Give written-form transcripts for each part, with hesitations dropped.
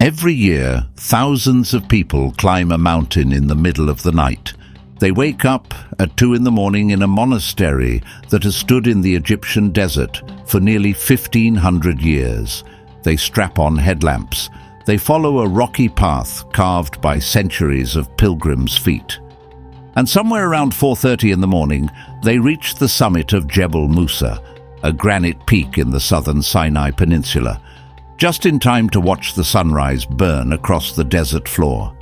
Every year, thousands of people climb a mountain in the middle of the night. They wake up at 2 in the morning in a monastery that has stood in the Egyptian desert for nearly 1,500 years. They strap on headlamps. They follow a rocky path carved by centuries of pilgrims' feet. And somewhere around 4:30 in the morning, they reach the summit of Jebel Musa, a granite peak in the southern Sinai Peninsula, just in time to watch the sunrise burn across the desert floor.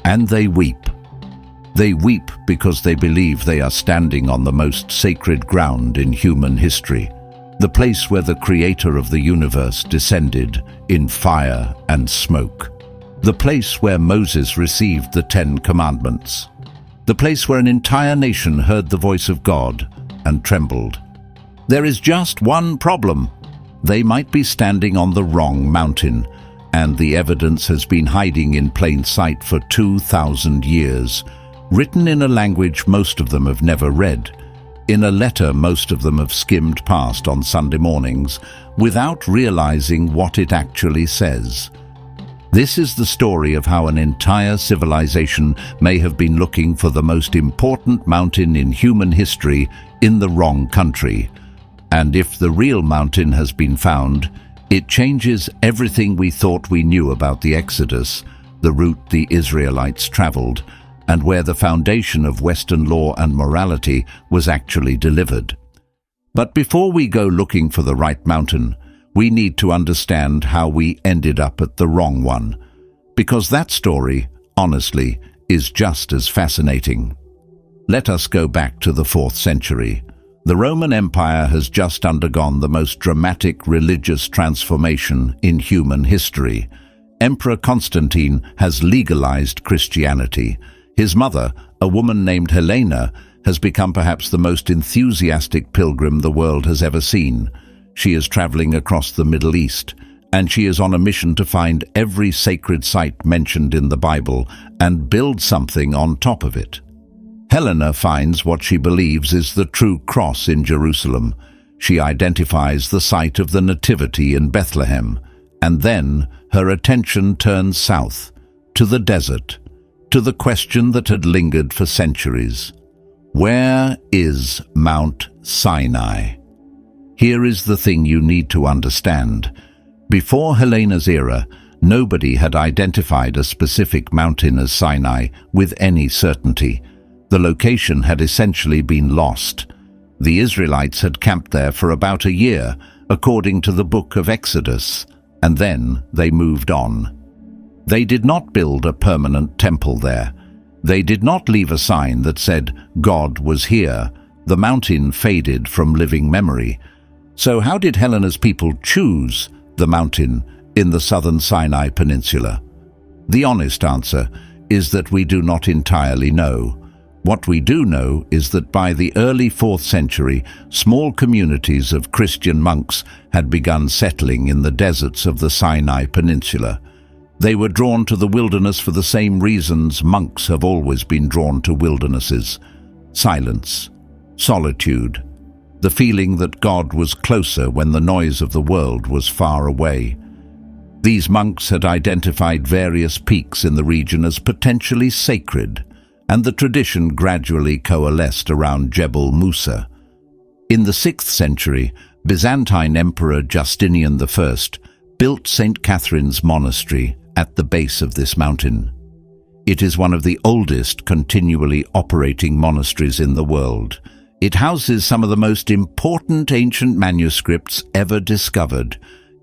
And they weep. They weep because they believe they are standing on the most sacred ground in human history, the place where the creator of the universe descended in fire and smoke, the place where Moses received the 10 Commandments, the place where an entire nation heard the voice of God and trembled. There is just one problem. They might be standing on the wrong mountain, and the evidence has been hiding in plain sight for 2,000 years, written in a language most of them have never read, in a letter most of them have skimmed past on Sunday mornings, without realizing what it actually says. This is the story of how an entire civilization may have been looking for the most important mountain in human history in the wrong country. And if the real mountain has been found, it changes everything we thought we knew about the Exodus, the route the Israelites traveled, and where the foundation of Western law and morality was actually delivered. But before we go looking for the right mountain, we need to understand how we ended up at the wrong one, because that story, honestly, is just as fascinating. Let us go back to the 4th century. The Roman Empire has just undergone the most dramatic religious transformation in human history. Emperor Constantine has legalized Christianity. His mother, a woman named Helena, has become perhaps the most enthusiastic pilgrim the world has ever seen. She is traveling across the Middle East, and she is on a mission to find every sacred site mentioned in the Bible and build something on top of it. Helena finds what she believes is the true cross in Jerusalem. She identifies the site of the Nativity in Bethlehem, and then her attention turns south, to the desert, to the question that had lingered for centuries. Where is Mount Sinai? Here is the thing you need to understand. Before Helena's era, nobody had identified a specific mountain as Sinai with any certainty. The location had essentially been lost. The Israelites had camped there for about a year, according to the book of Exodus, and then they moved on. They did not build a permanent temple there. They did not leave a sign that said God was here. The mountain faded from living memory. So how did Helena's people choose the mountain in the southern Sinai Peninsula? The honest answer is that we do not entirely know. What we do know is that by the early 4th century, small communities of Christian monks had begun settling in the deserts of the Sinai Peninsula. They were drawn to the wilderness for the same reasons monks have always been drawn to wildernesses: silence, solitude, the feeling that God was closer when the noise of the world was far away. These monks had identified various peaks in the region as potentially sacred, and the tradition gradually coalesced around Jebel Musa. In the 6th century, Byzantine Emperor Justinian I built St. Catherine's Monastery at the base of this mountain. It is one of the oldest continually operating monasteries in the world. It houses some of the most important ancient manuscripts ever discovered,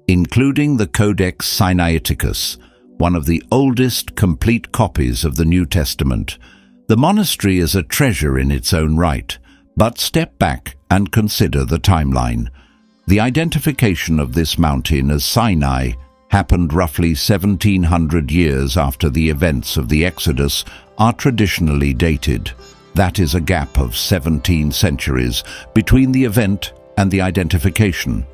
including the Codex Sinaiticus, one of the oldest complete copies of the New Testament. The monastery is a treasure in its own right, but step back and consider the timeline. The identification of this mountain as Sinai happened roughly 1,700 years after the events of the Exodus are traditionally dated. That is a gap of 17 centuries between the event and the identification.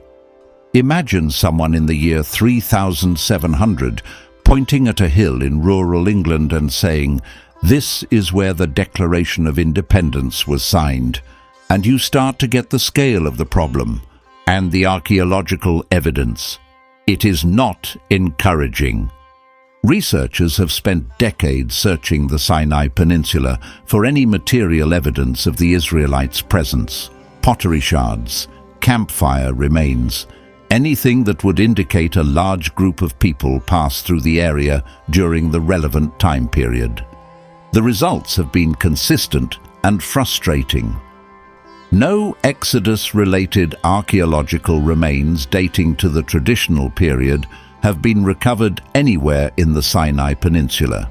Imagine someone in the year 3700 pointing at a hill in rural England and saying, "This is where the Declaration of Independence was signed," and you start to get the scale of the problem and the archaeological evidence. It is not encouraging. Researchers have spent decades searching the Sinai Peninsula for any material evidence of the Israelites' presence: pottery shards, campfire remains, anything that would indicate a large group of people passed through the area during the relevant time period. The results have been consistent and frustrating. No Exodus-related archaeological remains dating to the traditional period have been recovered anywhere in the Sinai Peninsula.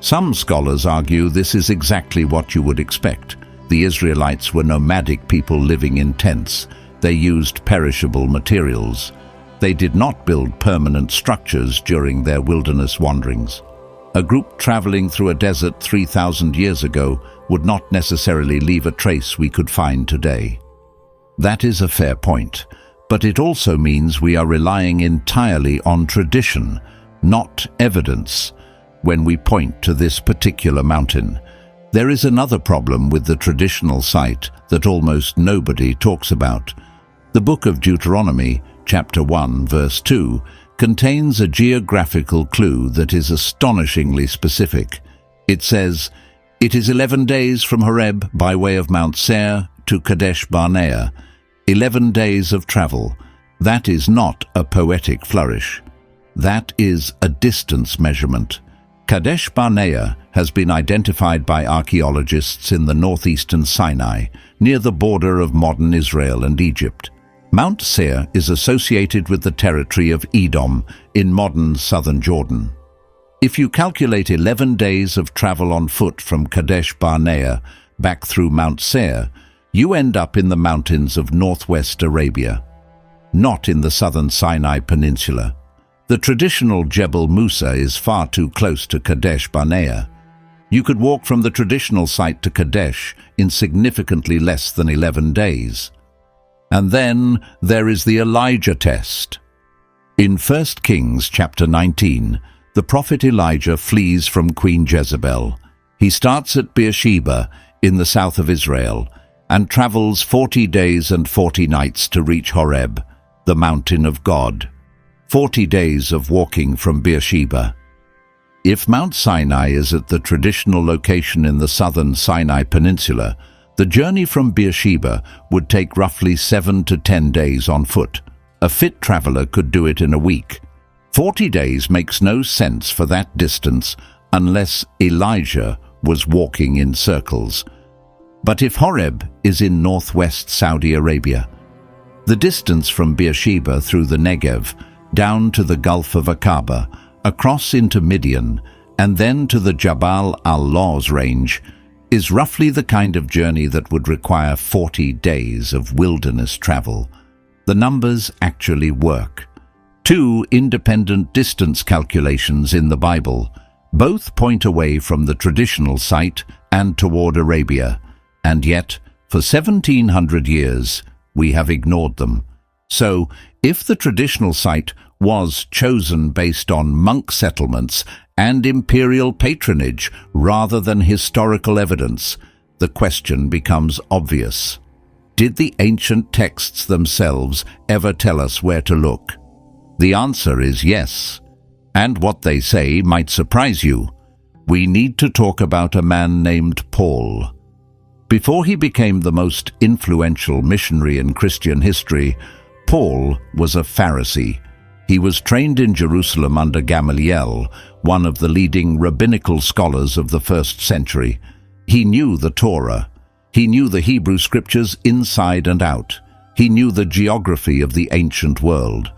Some scholars argue this is exactly what you would expect. The Israelites were nomadic people living in tents. They used perishable materials. They did not build permanent structures during their wilderness wanderings. A group traveling through a desert 3,000 years ago would not necessarily leave a trace we could find today. That is a fair point, but it also means we are relying entirely on tradition, not evidence, when we point to this particular mountain. There is another problem with the traditional site that almost nobody talks about. The book of Deuteronomy, chapter 1, verse 2, contains a geographical clue that is astonishingly specific. It says, "It is 11 days from Horeb by way of Mount Sinai to Kadesh Barnea, 11 days of travel." That is not a poetic flourish. That is a distance measurement. Kadesh Barnea has been identified by archaeologists in the northeastern Sinai, near the border of modern Israel and Egypt. Mount Sinai is associated with the territory of Edom in modern southern Jordan. If you calculate 11 days of travel on foot from Kadesh Barnea back through Mount Sinai, you end up in the mountains of northwest Arabia, not in the southern Sinai Peninsula. The traditional Jebel Musa is far too close to Kadesh Barnea. You could walk from the traditional site to Kadesh in significantly less than 11 days. And then there is the Elijah test. In 1 Kings chapter 19, the prophet Elijah flees from Queen Jezebel. He starts at Beersheba in the south of Israel and travels 40 days and 40 nights to reach Horeb, the mountain of God. 40 days of walking from Beersheba. If Mount Sinai is at the traditional location in the southern Sinai Peninsula, the journey from Beersheba would take roughly 7 to 10 days on foot. A fit traveler could do it in a week. 40 days makes no sense for that distance unless Elijah was walking in circles. But if Horeb is in northwest Saudi Arabia, the distance from Beersheba through the Negev, down to the Gulf of Aqaba, across into Midian, and then to the Jabal al-Lawz range, is roughly the kind of journey that would require 40 days of wilderness travel. The numbers actually work. Two independent distance calculations in the Bible both point away from the traditional site and toward Arabia, and yet, for 1700 years, we have ignored them. So, if the traditional site was chosen based on monk settlements and imperial patronage rather than historical evidence, the question becomes obvious. Did the ancient texts themselves ever tell us where to look? The answer is yes. And what they say might surprise you. We need to talk about a man named Paul. Before he became the most influential missionary in Christian history, Paul was a Pharisee. He was trained in Jerusalem under Gamaliel, one of the leading rabbinical scholars of the first century. He knew the Torah. He knew the Hebrew scriptures inside and out. He knew the geography of the ancient world.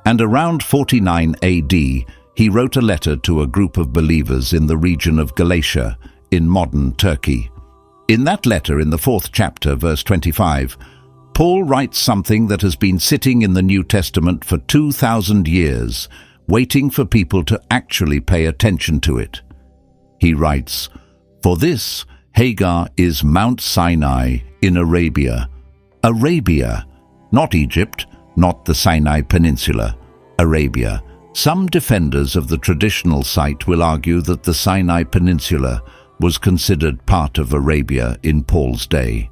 And around 49 AD, he wrote a letter to a group of believers in the region of Galatia, in modern Turkey. In that letter, in the 4th chapter, verse 25, Paul writes something that has been sitting in the New Testament for 2,000 years, waiting for people to actually pay attention to it. He writes, "For this, Hagar is Mount Sinai in Arabia." Arabia, not Egypt, not the Sinai Peninsula, Arabia. Some defenders of the traditional site will argue that the Sinai Peninsula was considered part of Arabia in Paul's day.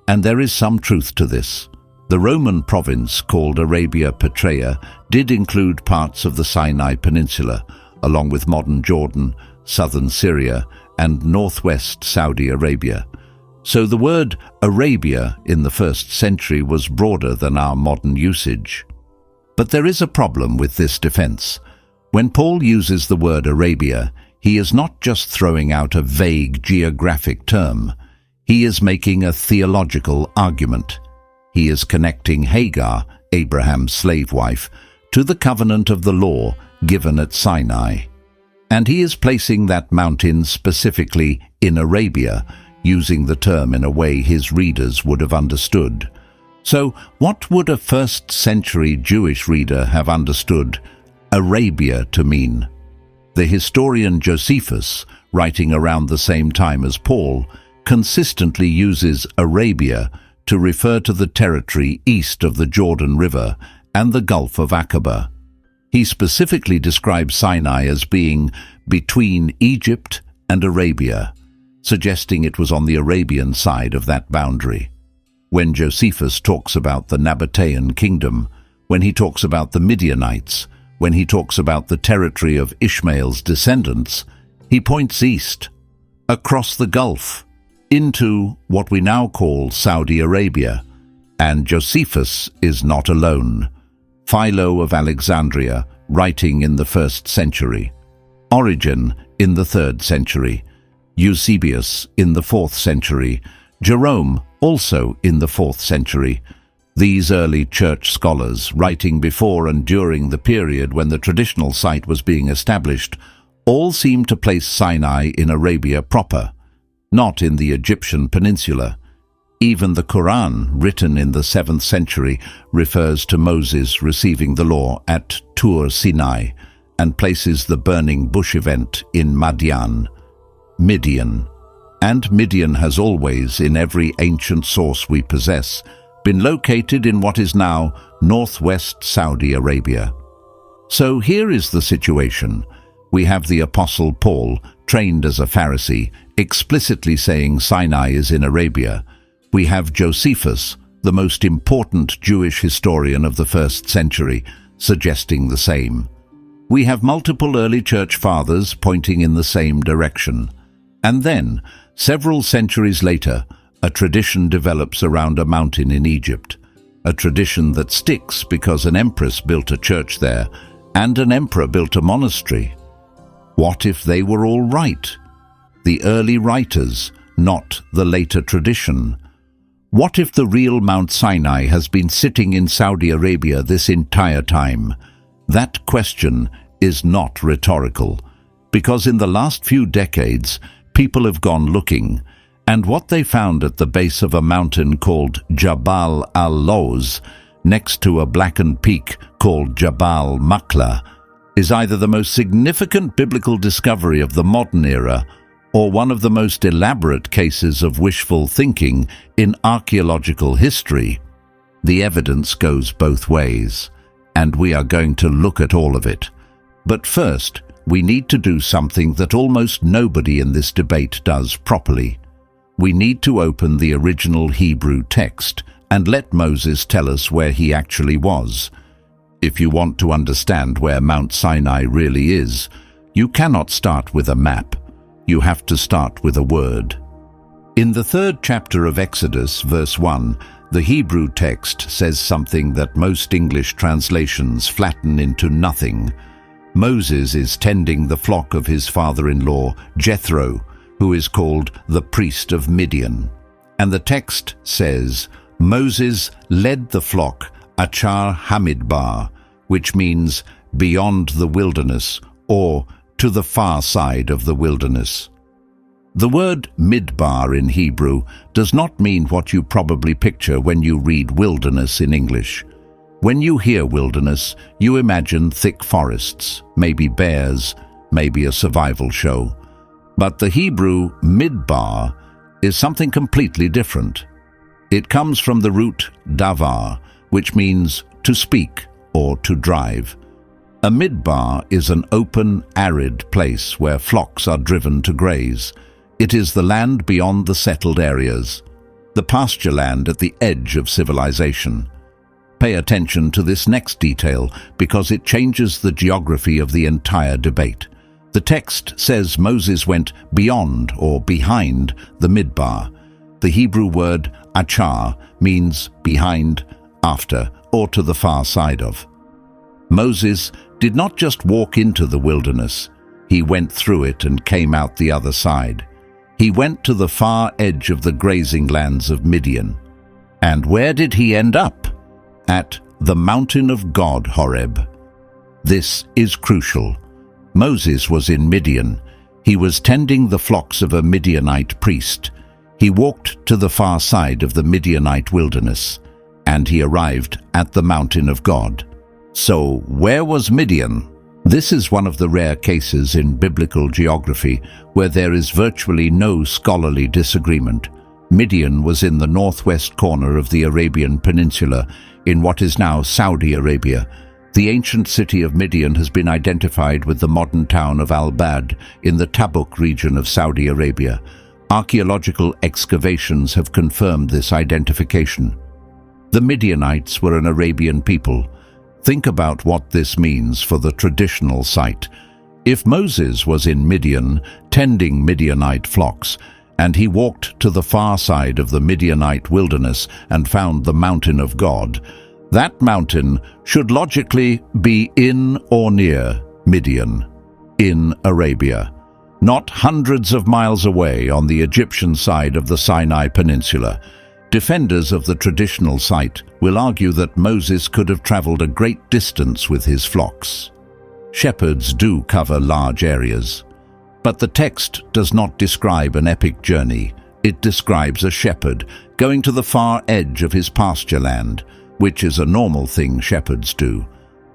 And there is some truth to this. The Roman province called Arabia Petraea did include parts of the Sinai Peninsula, along with modern Jordan, southern Syria, and northwest Saudi Arabia. So the word Arabia in the 1st century was broader than our modern usage. But there is a problem with this defense. When Paul uses the word Arabia, he is not just throwing out a vague geographic term. He is making a theological argument. He is connecting Hagar, Abraham's slave wife, to the covenant of the law given at Sinai. And he is placing that mountain specifically in Arabia, using the term in a way his readers would have understood. So, what would a 1st century Jewish reader have understood Arabia to mean? The historian Josephus, writing around the same time as Paul, consistently uses Arabia to refer to the territory east of the Jordan River and the Gulf of Aqaba. He specifically describes Sinai as being between Egypt and Arabia, suggesting it was on the Arabian side of that boundary. When Josephus talks about the Nabatean kingdom, when he talks about the Midianites, when he talks about the territory of Ishmael's descendants, he points east, across the Gulf, into what we now call Saudi Arabia. And Josephus is not alone. Philo of Alexandria, writing in the 1st century, Origen in the 3rd century, Eusebius in the 4th century, Jerome also in the 4th century. These early church scholars, writing before and during the period when the traditional site was being established, all seem to place Sinai in Arabia proper, not in the Egyptian peninsula. Even the Quran, written in the 7th century, refers to Moses receiving the law at Tur Sinai and places the burning bush event in Midian. And Midian has always, in every ancient source we possess, been located in what is now northwest Saudi Arabia. So here is the situation. We have the Apostle Paul, trained as a Pharisee, explicitly saying Sinai is in Arabia. We have Josephus, the most important Jewish historian of the 1st century, suggesting the same. We have multiple early church fathers pointing in the same direction. And then, several centuries later, a tradition develops around a mountain in Egypt, a tradition that sticks because an empress built a church there and an emperor built a monastery. What if they were all right? The early writers, not the later tradition. What if the real Mount Sinai has been sitting in Saudi Arabia this entire time? That question is not rhetorical, because in the last few decades, people have gone looking, and what they found at the base of a mountain called Jabal al-Lawz, next to a blackened peak called Jabal Makla, is either the most significant biblical discovery of the modern era or one of the most elaborate cases of wishful thinking in archaeological history. The evidence goes both ways, and we are going to look at all of it. But first, we need to do something that almost nobody in this debate does properly. We need to open the original Hebrew text and let Moses tell us where he actually was. If you want to understand where Mount Sinai really is, you cannot start with a map. You have to start with a word. In the 3rd chapter of Exodus, verse 1, the Hebrew text says something that most English translations flatten into nothing. Moses is tending the flock of his father-in-law, Jethro, who is called the priest of Midian. And the text says, Moses led the flock Achar Hamidbar, which means beyond the wilderness or to the far side of the wilderness. The word midbar in Hebrew does not mean what you probably picture when you read wilderness in English. When you hear wilderness, you imagine thick forests, maybe bears, maybe a survival show. But the Hebrew midbar is something completely different. It comes from the root davar, which means to speak or to drive. A midbar is an open, arid place where flocks are driven to graze. It is the land beyond the settled areas, the pasture land at the edge of civilization. Pay attention to this next detail because it changes the geography of the entire debate. The text says Moses went beyond or behind the midbar. The Hebrew word achar means behind, after, or to the far side of. Moses did not just walk into the wilderness, he went through it and came out the other side. He went to the far edge of the grazing lands of Midian. And where did he end up? At the mountain of God, Horeb. This is crucial. Moses was in Midian. He was tending the flocks of a Midianite priest. He walked to the far side of the Midianite wilderness, and he arrived at the mountain of God. So, where was Midian? This is one of the rare cases in biblical geography where there is virtually no scholarly disagreement. Midian was in the northwest corner of the Arabian Peninsula, in what is now Saudi Arabia. The ancient city of Midian has been identified with the modern town of Al-Bad in the Tabuk region of Saudi Arabia. Archaeological excavations have confirmed this identification. The Midianites were an Arabian people. Think about what this means for the traditional site. If Moses was in Midian, tending Midianite flocks, and he walked to the far side of the Midianite wilderness and found the mountain of God, that mountain should logically be in or near Midian, in Arabia, not hundreds of miles away on the Egyptian side of the Sinai Peninsula. Defenders of the traditional site will argue that Moses could have traveled a great distance with his flocks. Shepherds do cover large areas. But the text does not describe an epic journey. It describes a shepherd going to the far edge of his pasture land, which is a normal thing shepherds do.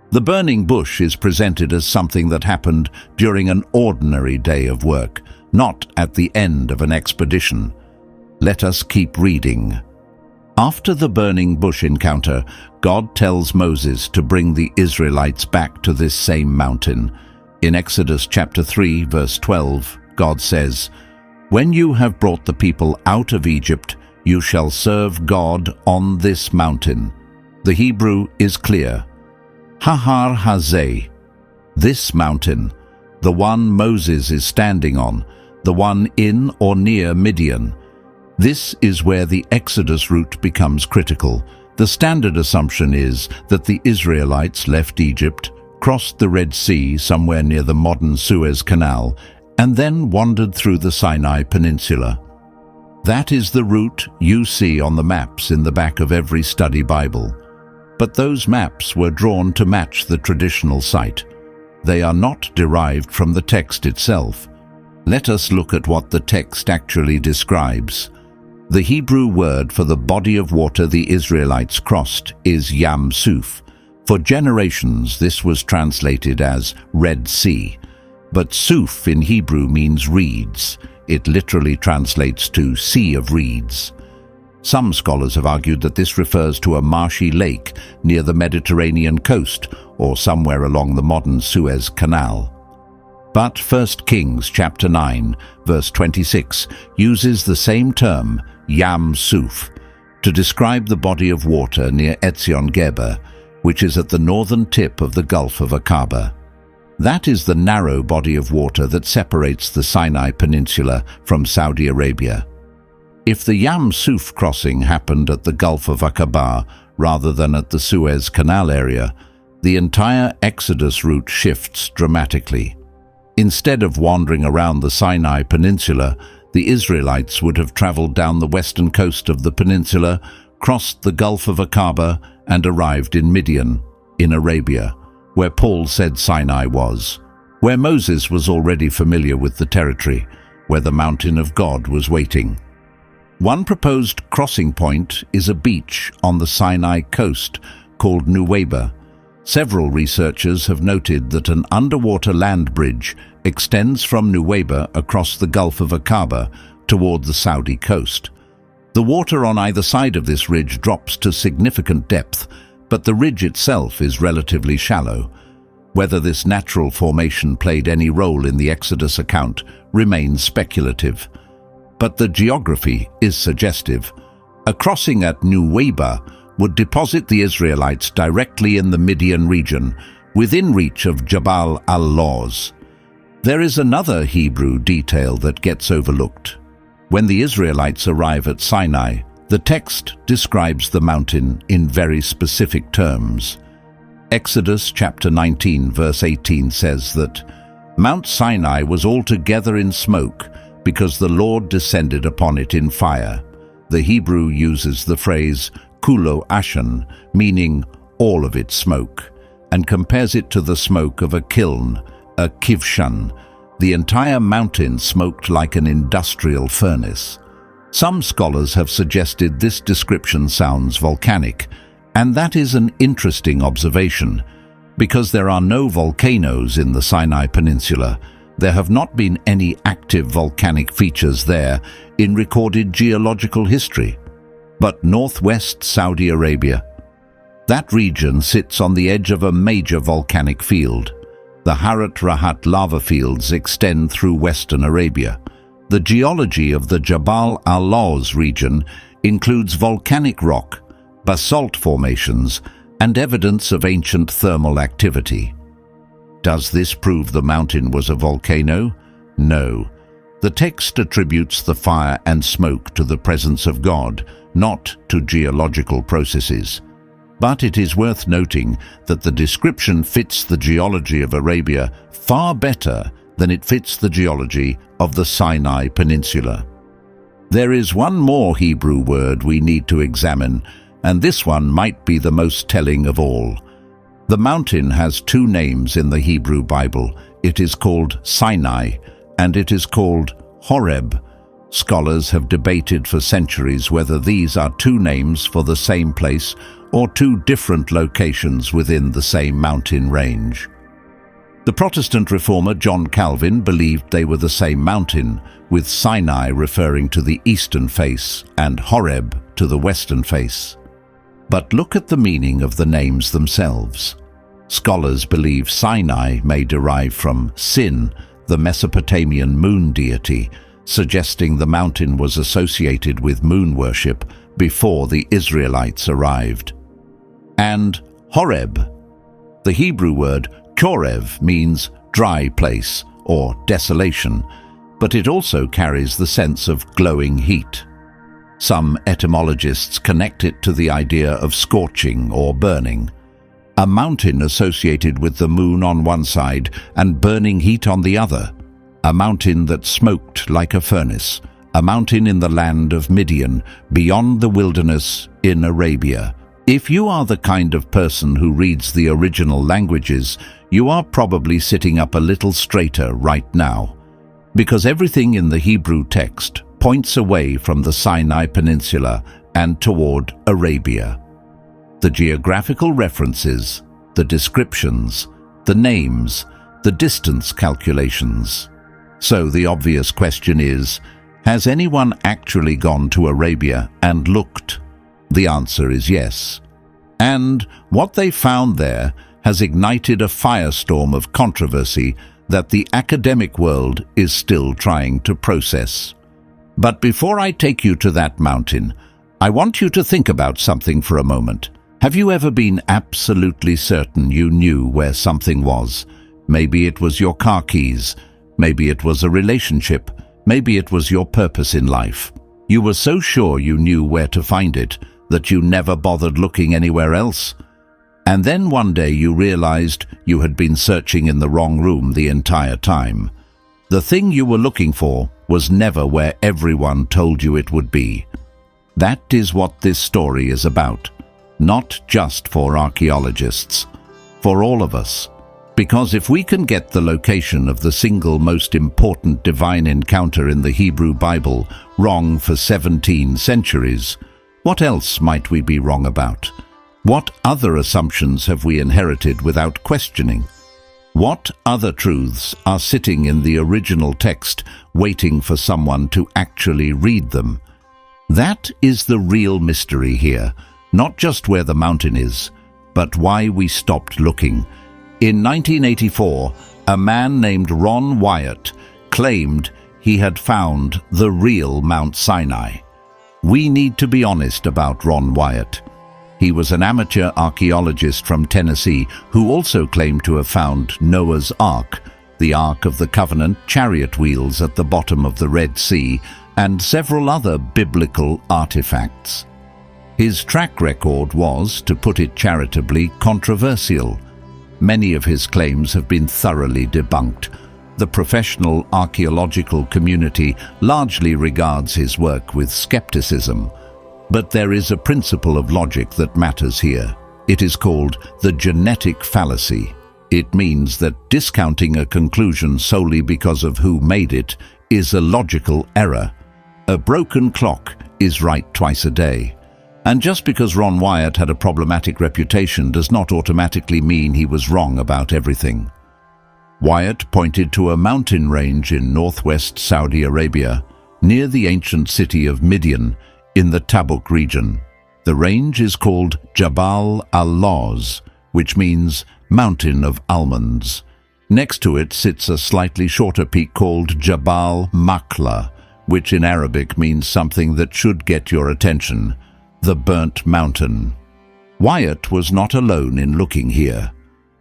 The burning bush is presented as something that happened during an ordinary day of work, not at the end of an expedition. Let us keep reading. After the burning bush encounter, God tells Moses to bring the Israelites back to this same mountain. In Exodus chapter 3, verse 12, God says, "When you have brought the people out of Egypt, you shall serve God on this mountain." The Hebrew is clear. Har Hazeh, this mountain, the one Moses is standing on, the one in or near Midian. This is where the Exodus route becomes critical. The standard assumption is that the Israelites left Egypt, crossed the Red Sea somewhere near the modern Suez Canal, and then wandered through the Sinai Peninsula. That is the route you see on the maps in the back of every study Bible. But those maps were drawn to match the traditional site. They are not derived from the text itself. Let us look at what the text actually describes. The Hebrew word for the body of water the Israelites crossed is Yam Suf. For generations, this was translated as Red Sea. But Suf in Hebrew means reeds. It literally translates to Sea of Reeds. Some scholars have argued that this refers to a marshy lake near the Mediterranean coast or somewhere along the modern Suez Canal. But 1 Kings chapter 9, verse 26 uses the same term, Yam Suf, to describe the body of water near Etzion Geber, which is at the northern tip of the Gulf of Aqaba. That is the narrow body of water that separates the Sinai Peninsula from Saudi Arabia. If the Yam Suf crossing happened at the Gulf of Aqaba rather than at the Suez Canal area, the entire Exodus route shifts dramatically. Instead of wandering around the Sinai Peninsula, the Israelites would have traveled down the western coast of the peninsula, crossed the Gulf of Aqaba, and arrived in Midian, in Arabia, where Paul said Sinai was, where Moses was already familiar with the territory, where the mountain of God was waiting. One proposed crossing point is a beach on the Sinai coast called Nuweiba. Several researchers have noted that an underwater land bridge extends from Nuweiba across the Gulf of Aqaba toward the Saudi coast. The water on either side of this ridge drops to significant depth, but the ridge itself is relatively shallow. Whether this natural formation played any role in the Exodus account remains speculative. But the geography is suggestive. A crossing at Nuweiba would deposit the Israelites directly in the Midian region, within reach of Jabal al-Lawz. There is another Hebrew detail that gets overlooked. When the Israelites arrive at Sinai, the text describes the mountain in very specific terms. Exodus chapter 19 verse 18 says that Mount Sinai was altogether in smoke because the Lord descended upon it in fire. The Hebrew uses the phrase kulo ashan, meaning all of its smoke, and compares it to the smoke of a kiln, a kivshan. The entire mountain smoked like an industrial furnace. Some scholars have suggested this description sounds volcanic, and that is an interesting observation. Because there are no volcanoes in the Sinai Peninsula, there have not been any active volcanic features there in recorded geological history. But northwest Saudi Arabia, that region sits on the edge of a major volcanic field. The Harat Rahat lava fields extend through western Arabia. The geology of the Jabal al-Lawz region includes volcanic rock, basalt formations, and evidence of ancient thermal activity. Does this prove the mountain was a volcano? No. The text attributes the fire and smoke to the presence of God, not to geological processes. But it is worth noting that the description fits the geology of Arabia far better than it fits the geology of the Sinai Peninsula. There is one more Hebrew word we need to examine, and this one might be the most telling of all. The mountain has two names in the Hebrew Bible. It is called Sinai, and it is called Horeb. Scholars have debated for centuries whether these are two names for the same place or two different locations within the same mountain range. The Protestant reformer John Calvin believed they were the same mountain, with Sinai referring to the eastern face and Horeb to the western face. But look at the meaning of the names themselves. Scholars believe Sinai may derive from Sin, the Mesopotamian moon deity, suggesting the mountain was associated with moon worship before the Israelites arrived. And Horeb. The Hebrew word Chorev means dry place or desolation, but it also carries the sense of glowing heat. Some etymologists connect it to the idea of scorching or burning. A mountain associated with the moon on one side and burning heat on the other. A mountain that smoked like a furnace. A mountain in the land of Midian, beyond the wilderness in Arabia. If you are the kind of person who reads the original languages, you are probably sitting up a little straighter right now, because everything in the Hebrew text points away from the Sinai Peninsula and toward Arabia. The geographical references, the descriptions, the names, the distance calculations. So the obvious question is, has anyone actually gone to Arabia and looked? The answer is yes. And what they found there has ignited a firestorm of controversy that the academic world is still trying to process. But before I take you to that mountain, I want you to think about something for a moment. Have you ever been absolutely certain you knew where something was? Maybe it was your car keys, maybe it was a relationship, maybe it was your purpose in life. You were so sure you knew where to find it that you never bothered looking anywhere else. And then one day you realized you had been searching in the wrong room the entire time. The thing you were looking for was never where everyone told you it would be. That is what this story is about. Not just for archaeologists, for all of us. Because if we can get the location of the single most important divine encounter in the Hebrew Bible wrong for 17 centuries, what else might we be wrong about? What other assumptions have we inherited without questioning? What other truths are sitting in the original text waiting for someone to actually read them? That is the real mystery here, not just where the mountain is, but why we stopped looking. In 1984, a man named Ron Wyatt claimed he had found the real Mount Sinai. We need to be honest about Ron Wyatt. He was an amateur archaeologist from Tennessee who also claimed to have found Noah's Ark, the Ark of the Covenant chariot wheels at the bottom of the Red Sea, and several other biblical artifacts. His track record was, to put it charitably, controversial. Many of his claims have been thoroughly debunked. The professional archaeological community largely regards his work with skepticism. But there is a principle of logic that matters here. It is called the genetic fallacy. It means that discounting a conclusion solely because of who made it is a logical error. A broken clock is right twice a day. And just because Ron Wyatt had a problematic reputation does not automatically mean he was wrong about everything. Wyatt pointed to a mountain range in northwest Saudi Arabia, near the ancient city of Midian, in the Tabuk region. The range is called Jabal al-Lawz, which means Mountain of Almonds. Next to it sits a slightly shorter peak called Jabal Makla, which in Arabic means something that should get your attention: the Burnt Mountain. Wyatt was not alone in looking here.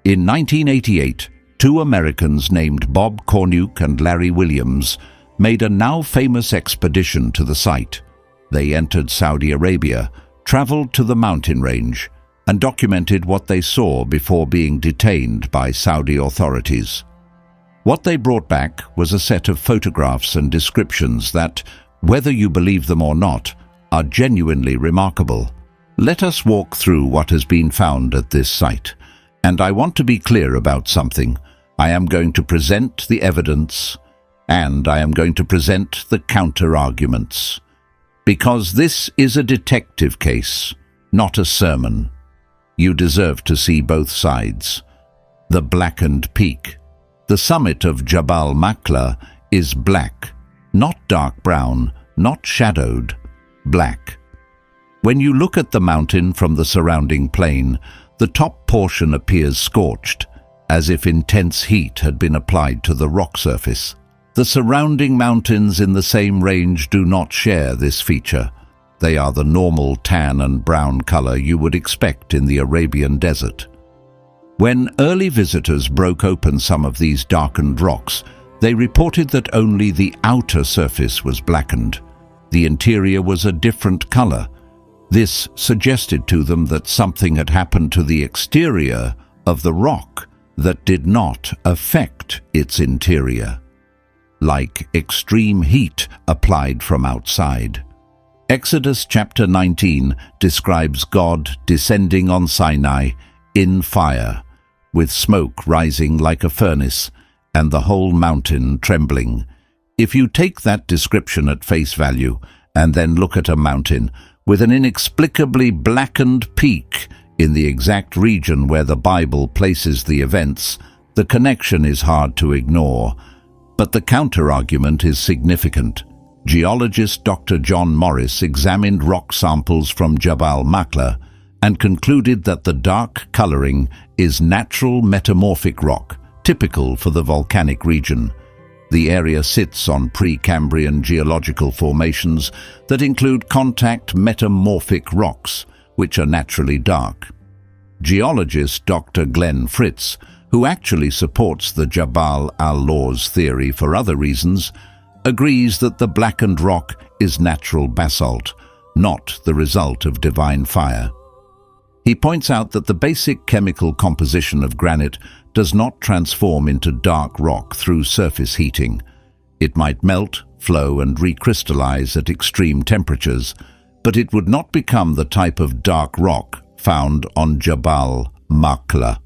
In 1988, two Americans named Bob Cornuke and Larry Williams made a now famous expedition to the site. They entered Saudi Arabia, traveled to the mountain range, and documented what they saw before being detained by Saudi authorities. What they brought back was a set of photographs and descriptions that, whether you believe them or not, are genuinely remarkable. Let us walk through what has been found at this site. And I want to be clear about something. I am going to present the evidence, and I am going to present the counter-arguments. Because this is a detective case, not a sermon. You deserve to see both sides. The blackened peak. The summit of Jabal Makla is black, not dark brown, not shadowed, black. When you look at the mountain from the surrounding plain, the top portion appears scorched, as if intense heat had been applied to the rock surface. The surrounding mountains in the same range do not share this feature. They are the normal tan and brown color you would expect in the Arabian desert. When early visitors broke open some of these darkened rocks, they reported that only the outer surface was blackened. The interior was a different color. This suggested to them that something had happened to the exterior of the rock that did not affect its interior, like extreme heat applied from outside. Exodus chapter 19 describes God descending on Sinai in fire, with smoke rising like a furnace and the whole mountain trembling. If you take that description at face value and then look at a mountain with an inexplicably blackened peak in the exact region where the Bible places the events, the connection is hard to ignore. But the counter-argument is significant. Geologist Dr. John Morris examined rock samples from Jabal Makla and concluded that the dark coloring is natural metamorphic rock, typical for the volcanic region. The area sits on Precambrian geological formations that include contact metamorphic rocks, which are naturally dark. Geologist Dr. Glenn Fritz, who actually supports the Jabal al-Lawz theory for other reasons, agrees that the blackened rock is natural basalt, not the result of divine fire. He points out that the basic chemical composition of granite does not transform into dark rock through surface heating. It might melt, flow, and recrystallize at extreme temperatures, but it would not become the type of dark rock found on Jabal Makla.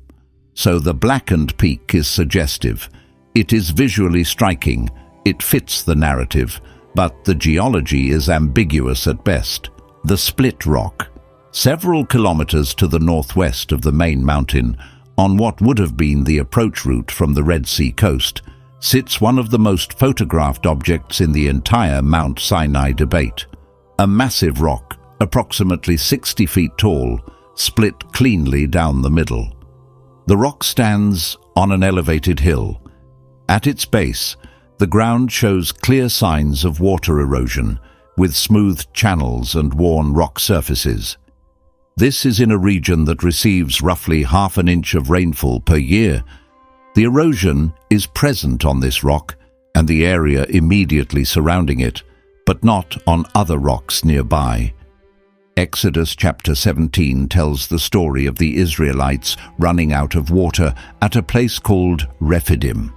So the blackened peak is suggestive. It is visually striking. It fits the narrative, but the geology is ambiguous at best. The split rock. Several kilometers to the northwest of the main mountain, on what would have been the approach route from the Red Sea coast, sits one of the most photographed objects in the entire Mount Sinai debate. A massive rock, approximately 60 feet tall, split cleanly down the middle. The rock stands on an elevated hill. At its base, the ground shows clear signs of water erosion, with smooth channels and worn rock surfaces. This is in a region that receives roughly half an inch of rainfall per year. The erosion is present on this rock and the area immediately surrounding it, but not on other rocks nearby. Exodus chapter 17 tells the story of the Israelites running out of water at a place called Rephidim.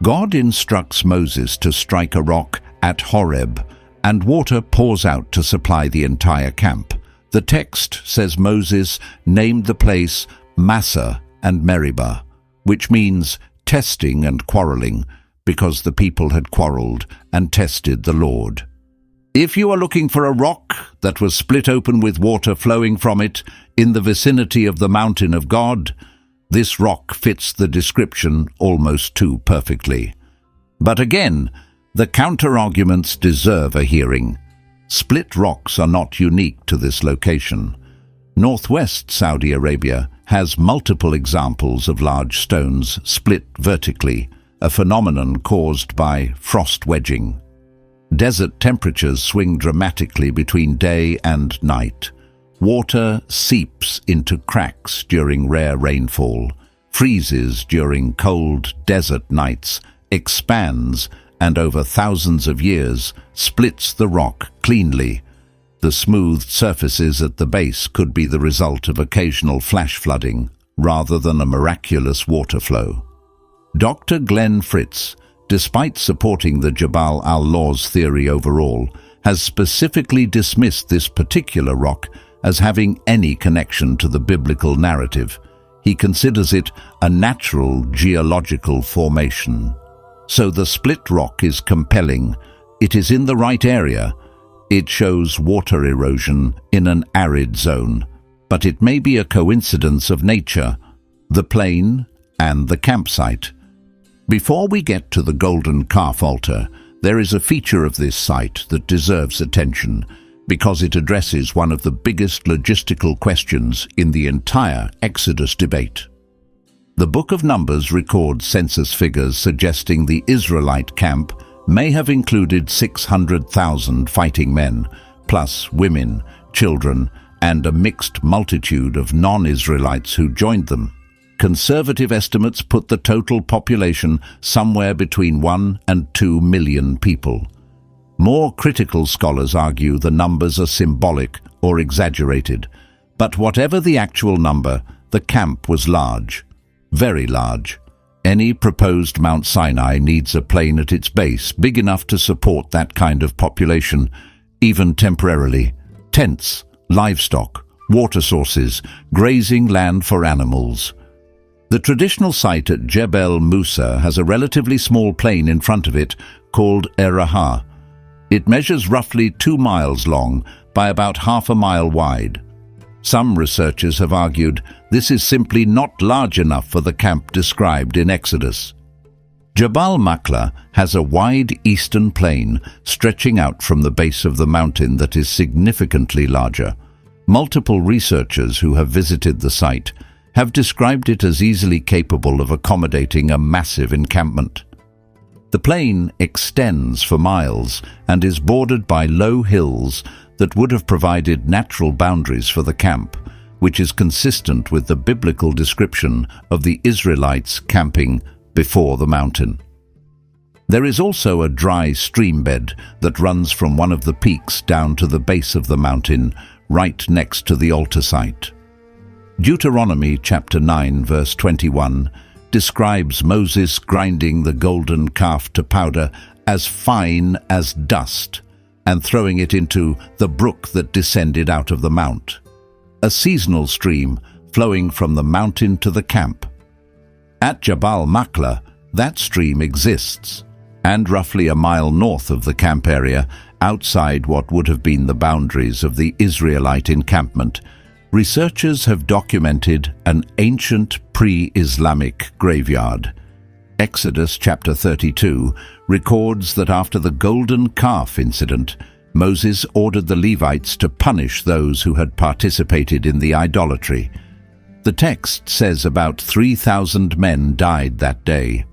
God instructs Moses to strike a rock at Horeb, and water pours out to supply the entire camp. The text says Moses named the place Massah and Meribah, which means testing and quarreling, because the people had quarreled and tested the Lord. If you are looking for a rock that was split open with water flowing from it in the vicinity of the mountain of God, this rock fits the description almost too perfectly. But again, the counter-arguments deserve a hearing. Split rocks are not unique to this location. Northwest Saudi Arabia has multiple examples of large stones split vertically, a phenomenon caused by frost wedging. Desert temperatures swing dramatically between day and night. Water seeps into cracks during rare rainfall, freezes during cold desert nights, expands, and over thousands of years splits the rock cleanly. The smoothed surfaces at the base could be the result of occasional flash flooding rather than a miraculous water flow. Dr. Glenn Fritz, despite supporting the Jabal al-Lawz theory overall, has specifically dismissed this particular rock as having any connection to the biblical narrative. He considers it a natural geological formation. So the split rock is compelling. It is in the right area. It shows water erosion in an arid zone, but it may be a coincidence of nature, the plain and the campsite. Before we get to the golden calf altar, there is a feature of this site that deserves attention because it addresses one of the biggest logistical questions in the entire Exodus debate. The Book of Numbers records census figures suggesting the Israelite camp may have included 600,000 fighting men, plus women, children, and a mixed multitude of non-Israelites who joined them. Conservative estimates put the total population somewhere between 1 and 2 million people. More critical scholars argue the numbers are symbolic or exaggerated, but whatever the actual number, the camp was large, very large. Any proposed Mount Sinai needs a plain at its base big enough to support that kind of population, even temporarily. Tents, livestock, water sources, grazing land for animals. The traditional site at Jebel Musa has a relatively small plain in front of it called Erahah. It measures roughly 2 miles long by about half a mile wide. Some researchers have argued this is simply not large enough for the camp described in Exodus. Jabal Makla has a wide eastern plain stretching out from the base of the mountain that is significantly larger. Multiple researchers who have visited the site have described it as easily capable of accommodating a massive encampment. The plain extends for miles and is bordered by low hills that would have provided natural boundaries for the camp, which is consistent with the biblical description of the Israelites camping before the mountain. There is also a dry stream bed that runs from one of the peaks down to the base of the mountain, right next to the altar site. Deuteronomy chapter 9 verse 21 describes Moses grinding the golden calf to powder as fine as dust and throwing it into the brook that descended out of the mount, a seasonal stream flowing from the mountain to the camp. At Jabal Makla, that stream exists, and roughly a mile north of the camp area, outside what would have been the boundaries of the Israelite encampment, researchers have documented an ancient pre-Islamic graveyard. Exodus chapter 32 records that after the golden calf incident, Moses ordered the Levites to punish those who had participated in the idolatry. The text says about 3,000 men died that day.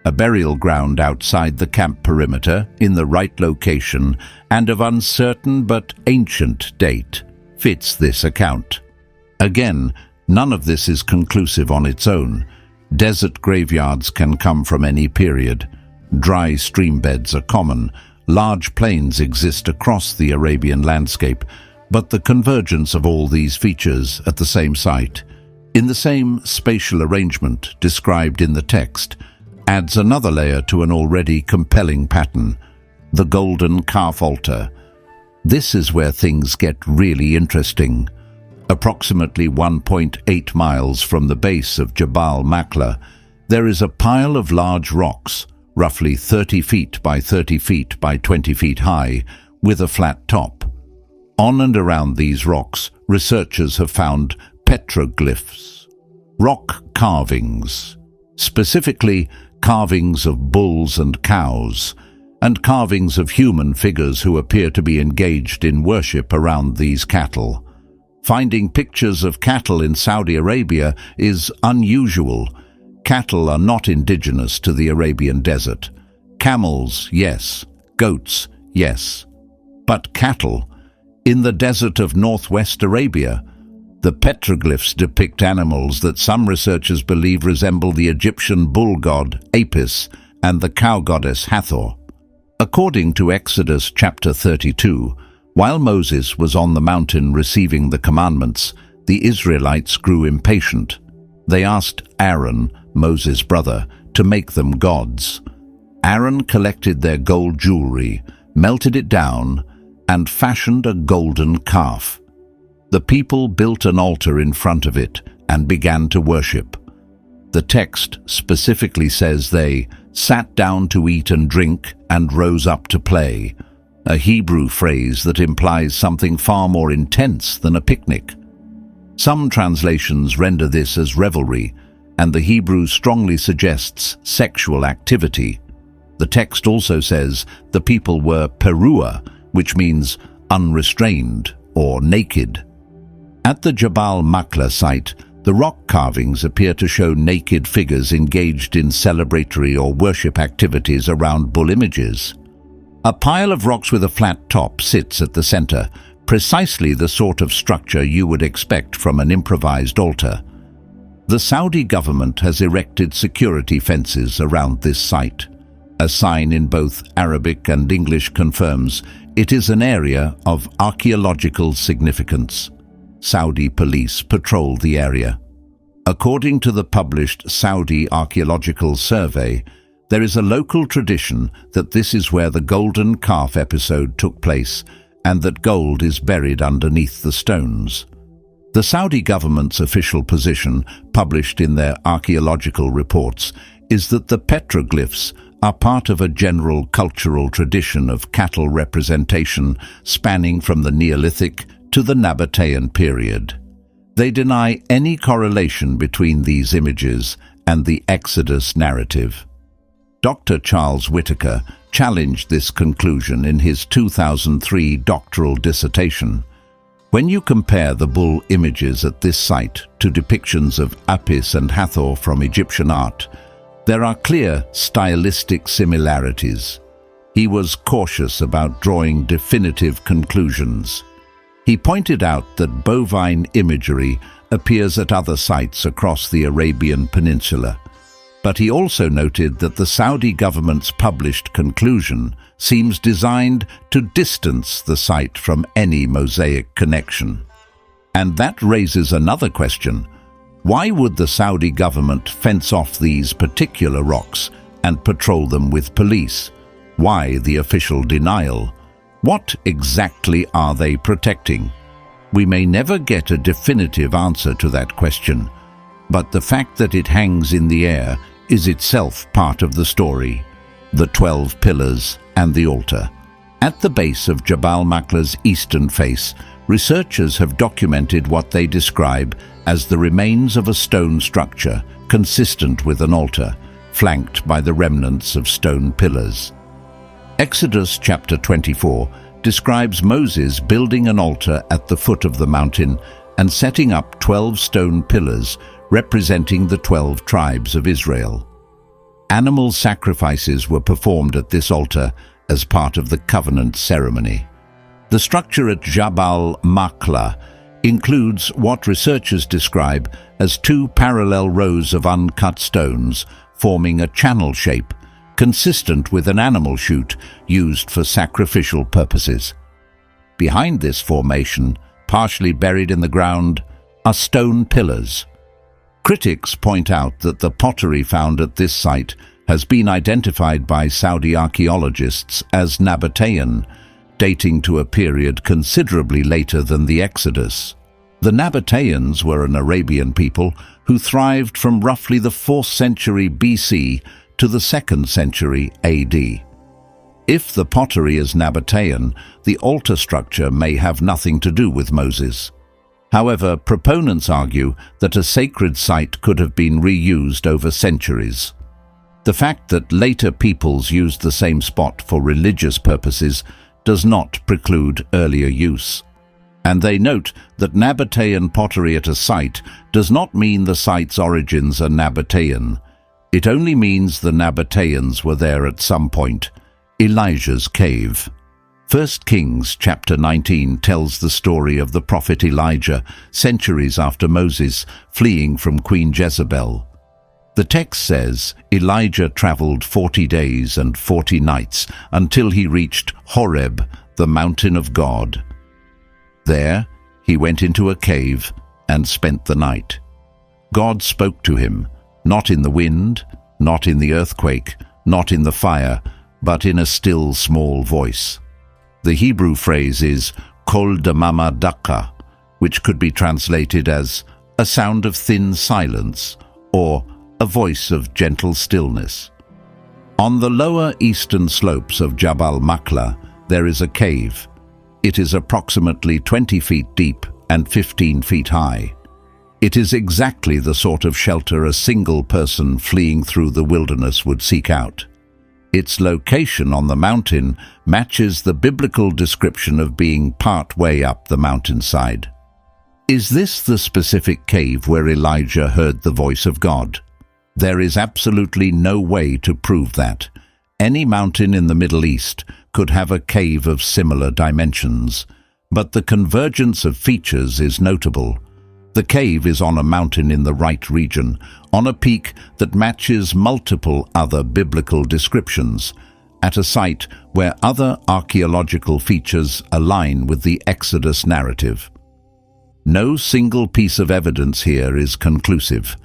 A burial ground outside the camp perimeter, in the right location, and of uncertain but ancient date, fits this account. Again, none of this is conclusive on its own. Desert graveyards can come from any period. Dry stream beds are common. Large plains exist across the Arabian landscape, but the convergence of all these features at the same site, in the same spatial arrangement described in the text, adds another layer to an already compelling pattern: the golden calf altar. This is where things get really interesting. Approximately 1.8 miles from the base of Jabal Makla, there is a pile of large rocks, roughly 30 feet by 30 feet by 20 feet high, with a flat top. On and around these rocks, researchers have found petroglyphs, rock carvings, specifically carvings of bulls and cows, and carvings of human figures who appear to be engaged in worship around these cattle. Finding pictures of cattle in Saudi Arabia is unusual. Cattle are not indigenous to the Arabian desert. Camels, yes. Goats, yes. But cattle? In the desert of northwest Arabia, the petroglyphs depict animals that some researchers believe resemble the Egyptian bull god Apis and the cow goddess Hathor. According to Exodus chapter 32, while Moses was on the mountain receiving the commandments, the Israelites grew impatient. They asked Aaron, Moses' brother, to make them gods. Aaron collected their gold jewelry, melted it down, and fashioned a golden calf. The people built an altar in front of it and began to worship. The text specifically says they sat down to eat and drink and rose up to play, a Hebrew phrase that implies something far more intense than a picnic. Some translations render this as revelry, and the Hebrew strongly suggests sexual activity. The text also says the people were perua, which means unrestrained or naked. At the Jabal Makla site, the rock carvings appear to show naked figures engaged in celebratory or worship activities around bull images. A pile of rocks with a flat top sits at the center, precisely the sort of structure you would expect from an improvised altar. The Saudi government has erected security fences around this site. A sign in both Arabic and English confirms it is an area of archaeological significance. Saudi police patrol the area. According to the published Saudi Archaeological survey, there is a local tradition that this is where the golden calf episode took place and that gold is buried underneath the stones. The Saudi government's official position, published in their archaeological reports, is that the petroglyphs are part of a general cultural tradition of cattle representation spanning from the Neolithic to the Nabatean period. They deny any correlation between these images and the Exodus narrative. Dr. Charles Whittaker challenged this conclusion in his 2003 doctoral dissertation. When you compare the bull images at this site to depictions of Apis and Hathor from Egyptian art, there are clear stylistic similarities. He was cautious about drawing definitive conclusions. He pointed out that bovine imagery appears at other sites across the Arabian Peninsula, but he also noted that the Saudi government's published conclusion seems designed to distance the site from any mosaic connection. And that raises another question. Why would the Saudi government fence off these particular rocks and patrol them with police? Why the official denial? What exactly are they protecting? We may never get a definitive answer to that question, but the fact that it hangs in the air is itself part of the story. The 12 pillars and the altar. At the base of Jabal Makla's eastern face, researchers have documented what they describe as the remains of a stone structure consistent with an altar, flanked by the remnants of stone pillars. Exodus chapter 24 describes Moses building an altar at the foot of the mountain and setting up 12 stone pillars representing the 12 tribes of Israel. Animal sacrifices were performed at this altar as part of the covenant ceremony. The structure at Jabal Makla includes what researchers describe as two parallel rows of uncut stones forming a channel shape, consistent with an animal chute used for sacrificial purposes. Behind this formation, partially buried in the ground, are stone pillars. Critics point out that the pottery found at this site has been identified by Saudi archaeologists as Nabatean, dating to a period considerably later than the Exodus. The Nabateans were an Arabian people who thrived from roughly the 4th century BC to the 2nd century AD. If the pottery is Nabatean, the altar structure may have nothing to do with Moses. However, proponents argue that a sacred site could have been reused over centuries. The fact that later peoples used the same spot for religious purposes does not preclude earlier use. And they note that Nabatean pottery at a site does not mean the site's origins are Nabatean. It only means the Nabateans were there at some point. Elijah's cave. 1 Kings chapter 19 tells the story of the prophet Elijah centuries after Moses fleeing from Queen Jezebel. The text says Elijah traveled 40 days and 40 nights until he reached Horeb, the mountain of God. There he went into a cave and spent the night. God spoke to him, not in the wind, not in the earthquake, not in the fire, but in a still small voice. The Hebrew phrase is kol damama daka, which could be translated as a sound of thin silence or a voice of gentle stillness. On the lower eastern slopes of Jabal Makla, there is a cave. It is approximately 20 feet deep and 15 feet high. It is exactly the sort of shelter a single person fleeing through the wilderness would seek out. Its location on the mountain matches the biblical description of being part way up the mountainside. Is this the specific cave where Elijah heard the voice of God? There is absolutely no way to prove that. Any mountain in the Middle East could have a cave of similar dimensions, but the convergence of features is notable. The cave is on a mountain in the right region, on a peak that matches multiple other biblical descriptions, at a site where other archaeological features align with the Exodus narrative. No single piece of evidence here is conclusive.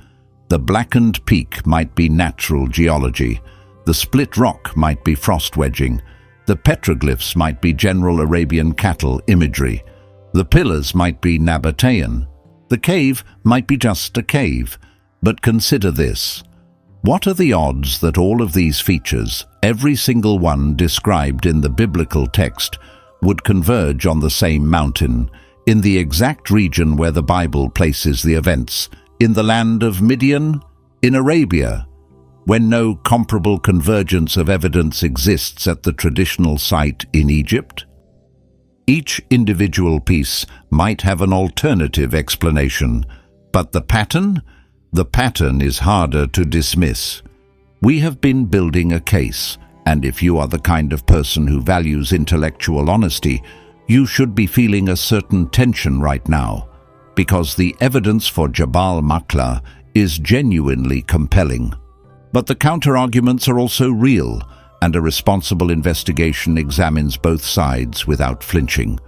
The blackened peak might be natural geology, the split rock might be frost wedging, the petroglyphs might be general Arabian cattle imagery, the pillars might be Nabatean, the cave might be just a cave. But consider this. What are the odds that all of these features, every single one described in the biblical text, would converge on the same mountain, in the exact region where the Bible places the events, in the land of Midian, in Arabia, when no comparable convergence of evidence exists at the traditional site in Egypt? Each individual piece might have an alternative explanation, but the pattern? The pattern is harder to dismiss. We have been building a case, and if you are the kind of person who values intellectual honesty, you should be feeling a certain tension right now, because the evidence for Jabal Makla is genuinely compelling. But the counter-arguments are also real, and a responsible investigation examines both sides without flinching.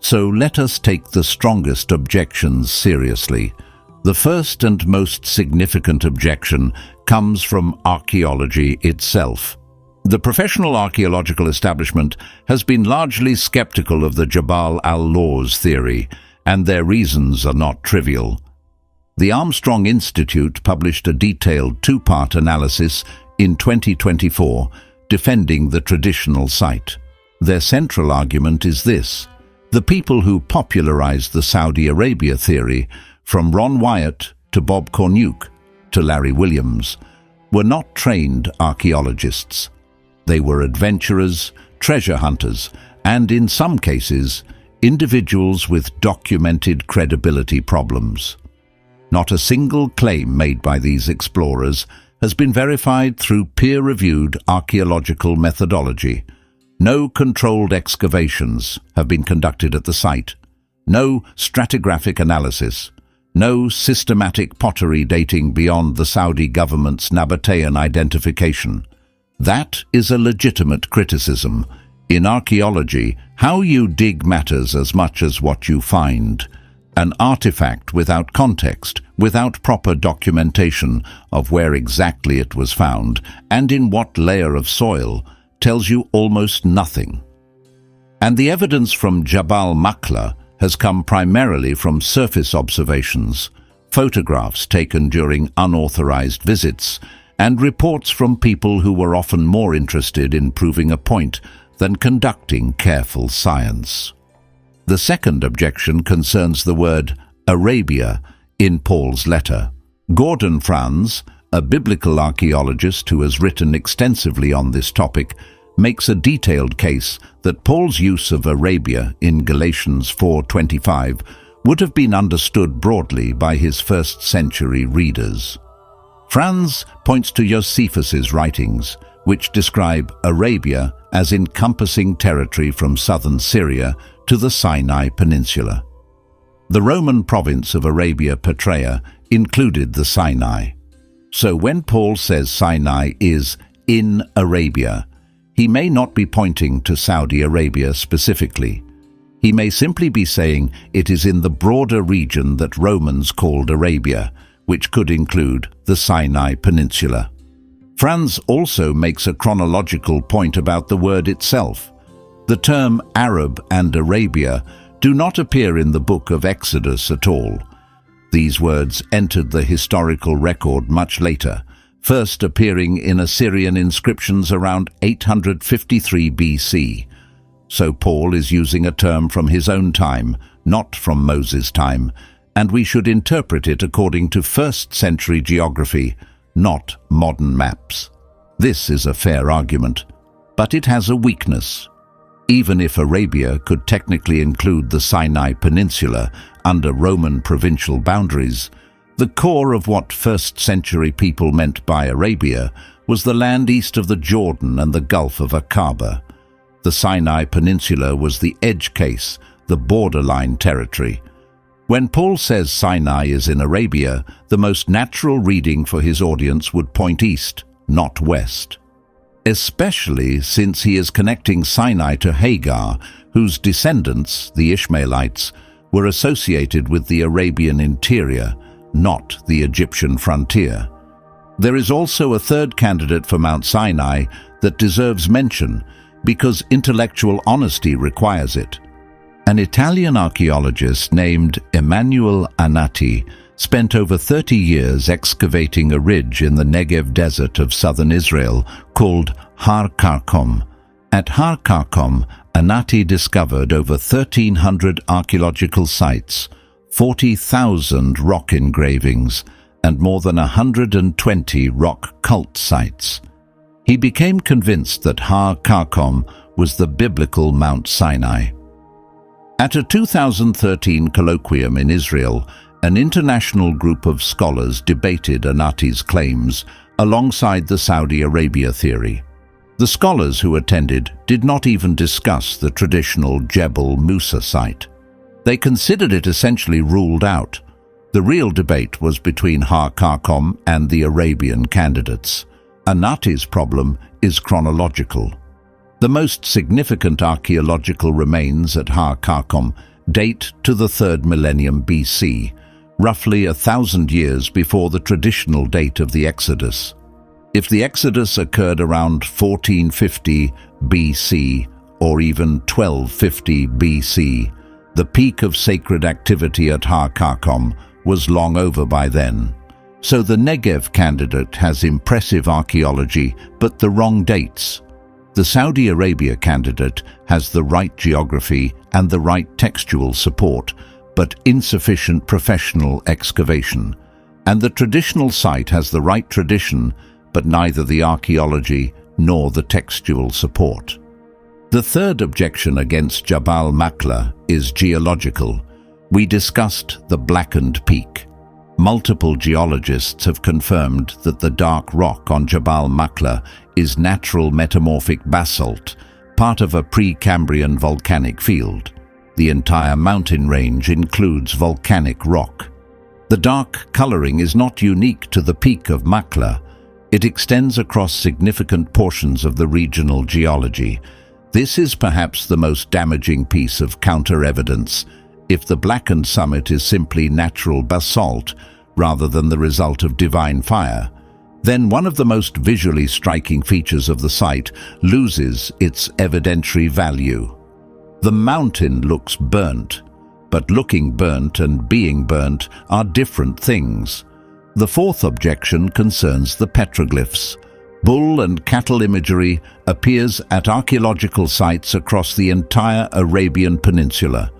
So let us take the strongest objections seriously. The first and most significant objection comes from archaeology itself. The professional archaeological establishment has been largely skeptical of the Jabal al-Lawz theory, and their reasons are not trivial. The Armstrong Institute published a detailed two-part analysis in 2024 defending the traditional site. Their central argument is this: the people who popularized the Saudi Arabia theory, from Ron Wyatt to Bob Cornuke to Larry Williams, were not trained archaeologists. They were adventurers, treasure hunters, and in some cases, individuals with documented credibility problems. Not a single claim made by these explorers has been verified through peer-reviewed archaeological methodology. No controlled excavations have been conducted at the site. No stratigraphic analysis. No systematic pottery dating beyond the Saudi government's Nabatean identification. That is a legitimate criticism. In archaeology, how you dig matters as much as what you find. An artifact without context, without proper documentation of where exactly it was found and in what layer of soil, tells you almost nothing. And the evidence from Jabal Makla has come primarily from surface observations, photographs taken during unauthorized visits, and reports from people who were often more interested in proving a point than conducting careful science. The second objection concerns the word Arabia in Paul's letter. Gordon Franz, a biblical archaeologist who has written extensively on this topic, makes a detailed case that Paul's use of Arabia in Galatians 4:25 would have been understood broadly by his first-century readers. Franz points to Josephus's writings, which describe Arabia as encompassing territory from southern Syria to the Sinai Peninsula. The Roman province of Arabia Petraea included the Sinai. So when Paul says Sinai is in Arabia, he may not be pointing to Saudi Arabia specifically. He may simply be saying it is in the broader region that Romans called Arabia, which could include the Sinai Peninsula. Franz also makes a chronological point about the word itself. The term Arab and Arabia do not appear in the book of Exodus at all. These words entered the historical record much later, first appearing in Assyrian inscriptions around 853 BC. So Paul is using a term from his own time, not from Moses' time, and we should interpret it according to first-century geography, not modern maps. This is a fair argument, but it has a weakness. Even if Arabia could technically include the Sinai Peninsula under Roman provincial boundaries, the core of what first-century people meant by Arabia was the land east of the Jordan and the Gulf of Aqaba. The Sinai Peninsula was the edge case, the borderline territory. When Paul says Sinai is in Arabia, the most natural reading for his audience would point east, not west. Especially since he is connecting Sinai to Hagar, whose descendants, the Ishmaelites, were associated with the Arabian interior, not the Egyptian frontier. There is also a third candidate for Mount Sinai that deserves mention because intellectual honesty requires it. An Italian archaeologist named Emanuele Annati spent over 30 years excavating a ridge in the Negev desert of southern Israel called Har Karkom. At Har Karkom, Annati discovered over 1,300 archaeological sites, 40,000 rock engravings, and more than 120 rock cult sites. He became convinced that Har Karkom was the biblical Mount Sinai. At a 2013 colloquium in Israel, an international group of scholars debated Annati's claims alongside the Saudi Arabia theory. The scholars who attended did not even discuss the traditional Jebel Musa site. They considered it essentially ruled out. The real debate was between Har Karkom and the Arabian candidates. Annati's problem is chronological. The most significant archaeological remains at Har Karkom date to the 3rd millennium BC, roughly 1,000 years before the traditional date of the Exodus. If the Exodus occurred around 1450 BC or even 1250 BC, the peak of sacred activity at Har Karkom was long over by then. So the Negev candidate has impressive archaeology, but the wrong dates. The Saudi Arabia candidate has the right geography and the right textual support, but insufficient professional excavation. And the traditional site has the right tradition, but neither the archaeology nor the textual support. The third objection against Jabal Makla is geological. We discussed the blackened peak. Multiple geologists have confirmed that the dark rock on Jabal Makla is natural metamorphic basalt, part of a Precambrian volcanic field. The entire mountain range includes volcanic rock. The dark coloring is not unique to the peak of Makla. It extends across significant portions of the regional geology. This is perhaps the most damaging piece of counter-evidence. If the blackened summit is simply natural basalt rather than the result of divine fire, then one of the most visually striking features of the site loses its evidentiary value. The mountain looks burnt, but looking burnt and being burnt are different things. The fourth objection concerns the petroglyphs. Bull and cattle imagery appears at archaeological sites across the entire Arabian Peninsula.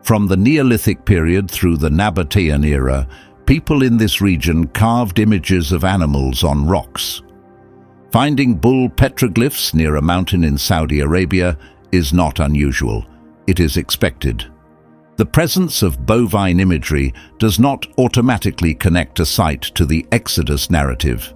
From the Neolithic period through the Nabatean era, people in this region carved images of animals on rocks. Finding bull petroglyphs near a mountain in Saudi Arabia is not unusual. It is expected. The presence of bovine imagery does not automatically connect a site to the Exodus narrative.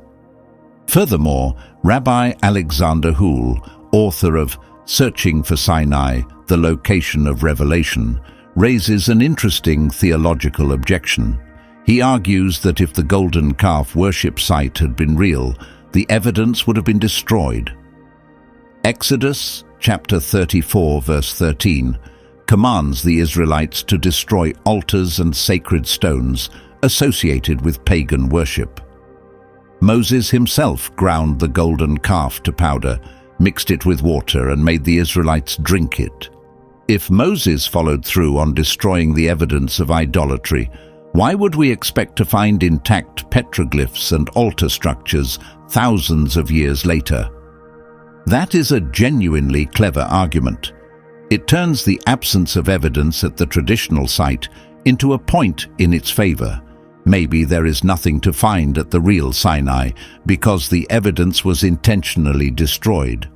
Furthermore, Rabbi Alexander Houle, author of Searching for Sinai, the Location of Revelation, raises an interesting theological objection. He argues that if the golden calf worship site had been real, the evidence would have been destroyed. Exodus chapter 34, verse 13, commands the Israelites to destroy altars and sacred stones associated with pagan worship. Moses himself ground the golden calf to powder, mixed it with water, and made the Israelites drink it. If Moses followed through on destroying the evidence of idolatry, why would we expect to find intact petroglyphs and altar structures thousands of years later? That is a genuinely clever argument. It turns the absence of evidence at the traditional site into a point in its favor. Maybe there is nothing to find at the real Sinai because the evidence was intentionally destroyed.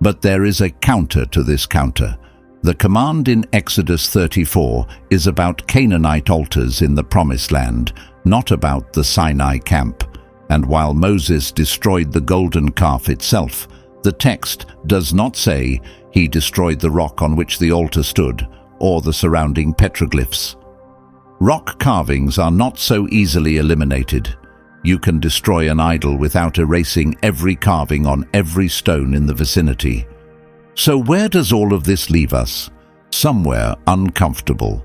But there is a counter to this counter. The command in Exodus 34 is about Canaanite altars in the Promised Land, not about the Sinai camp. And while Moses destroyed the golden calf itself, the text does not say he destroyed the rock on which the altar stood or the surrounding petroglyphs. Rock carvings are not so easily eliminated. You can destroy an idol without erasing every carving on every stone in the vicinity. So where does all of this leave us? Somewhere uncomfortable.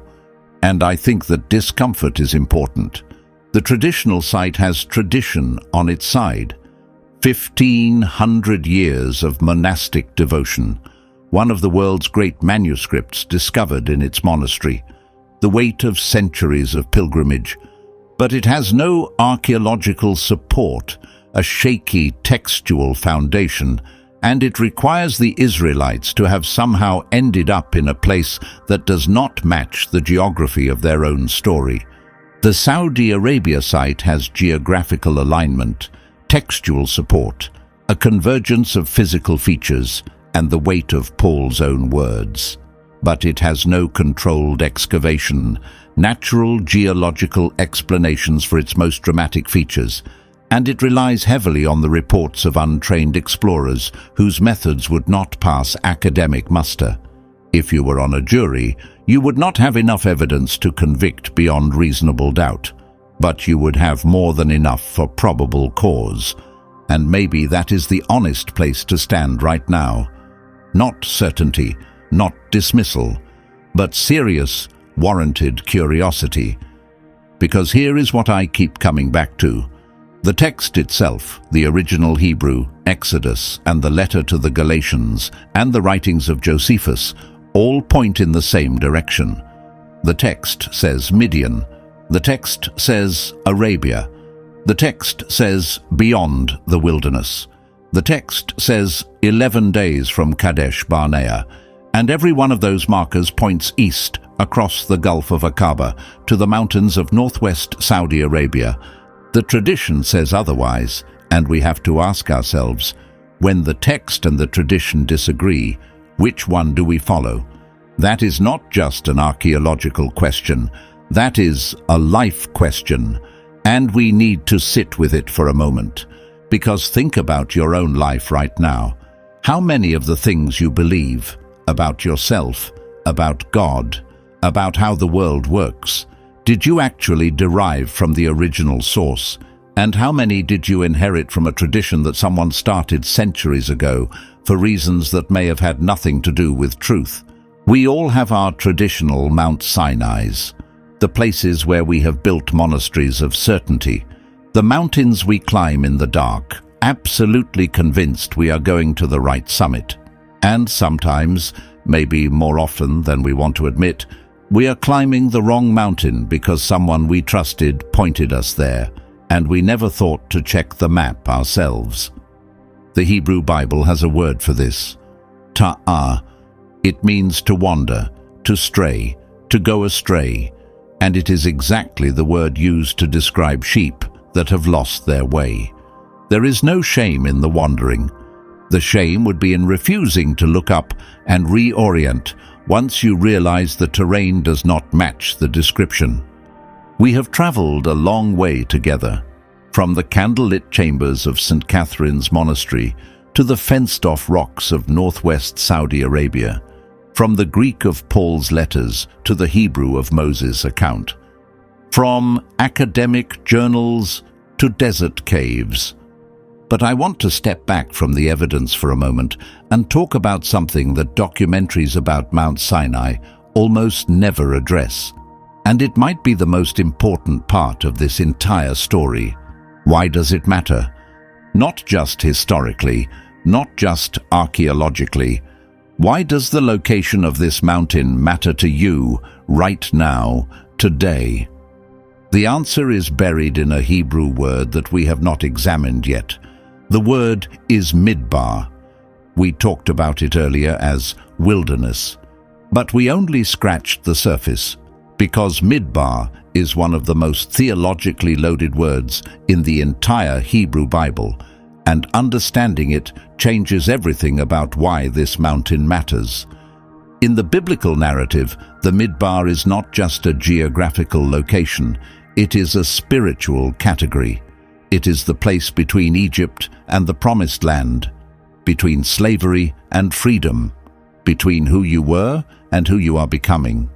And I think that discomfort is important. The traditional site has tradition on its side. 1,500 years of monastic devotion. One of the world's great manuscripts discovered in its monastery. The weight of centuries of pilgrimage. But it has no archaeological support, a shaky textual foundation, and it requires the Israelites to have somehow ended up in a place that does not match the geography of their own story. The Saudi Arabia site has geographical alignment, textual support, a convergence of physical features, and the weight of Paul's own words. But it has no controlled excavation, natural geological explanations for its most dramatic features, and it relies heavily on the reports of untrained explorers whose methods would not pass academic muster. If you were on a jury, you would not have enough evidence to convict beyond reasonable doubt, but you would have more than enough for probable cause. And maybe that is the honest place to stand right now. Not certainty, not dismissal, but serious, warranted curiosity. Because here is what I keep coming back to. The text itself, the original Hebrew, Exodus, and the letter to the Galatians, and the writings of Josephus, all point in the same direction. The text says Midian. The text says Arabia. The text says beyond the wilderness. The text says 11 days from Kadesh Barnea, and every one of those markers points east across the Gulf of Aqaba to the mountains of northwest Saudi Arabia. The tradition says otherwise, and we have to ask ourselves, when the text and the tradition disagree, which one do we follow? That is not just an archaeological question, that is a life question, and we need to sit with it for a moment. Because think about your own life right now. How many of the things you believe about yourself, about God, about how the world works, did you actually derive from the original source? And how many did you inherit from a tradition that someone started centuries ago for reasons that may have had nothing to do with truth? We all have our traditional Mount Sinais, the places where we have built monasteries of certainty, the mountains we climb in the dark, absolutely convinced we are going to the right summit. And sometimes, maybe more often than we want to admit, we are climbing the wrong mountain because someone we trusted pointed us there, and we never thought to check the map ourselves. The Hebrew Bible has a word for this, ta'ah. It means to wander, to stray, to go astray, and it is exactly the word used to describe sheep that have lost their way. There is no shame in the wandering. The shame would be in refusing to look up and reorient once you realize the terrain does not match the description. We have traveled a long way together, from the candlelit chambers of St. Catherine's Monastery to the fenced-off rocks of northwest Saudi Arabia, from the Greek of Paul's letters to the Hebrew of Moses' account, from academic journals to desert caves. But I want to step back from the evidence for a moment and talk about something that documentaries about Mount Sinai almost never address. And it might be the most important part of this entire story. Why does it matter? Not just historically, not just archaeologically. Why does the location of this mountain matter to you right now, today? The answer is buried in a Hebrew word that we have not examined yet. The word is midbar. We talked about it earlier as wilderness, but we only scratched the surface, because midbar is one of the most theologically loaded words in the entire Hebrew Bible, and understanding it changes everything about why this mountain matters. In the biblical narrative, the midbar is not just a geographical location, it is a spiritual category. It is the place between Egypt and the Promised Land, between slavery and freedom, between who you were and who you are becoming.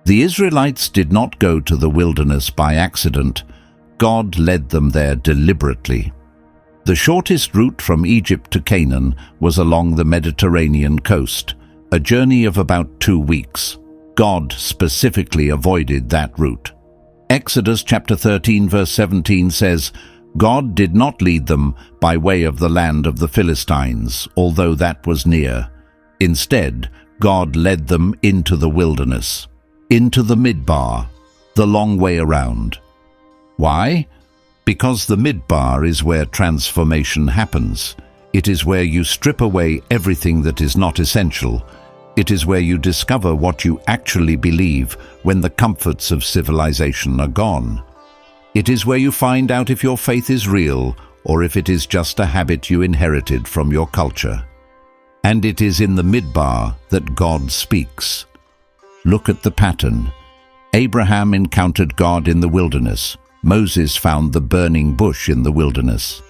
The Israelites did not go to the wilderness by accident. God led them there deliberately. The shortest route from Egypt to Canaan was along the Mediterranean coast, a journey of about 2 weeks. God specifically avoided that route. Exodus chapter 13 verse 17 says, God did not lead them by way of the land of the Philistines, although that was near. Instead, God led them into the wilderness, into the midbar, the long way around. Why? Because the midbar is where transformation happens. It is where you strip away everything that is not essential. It is where you discover what you actually believe when the comforts of civilization are gone. It is where you find out if your faith is real or if it is just a habit you inherited from your culture. And it is in the midbar that God speaks. Look at the pattern. Abraham encountered God in the wilderness. Moses found the burning bush in the wilderness.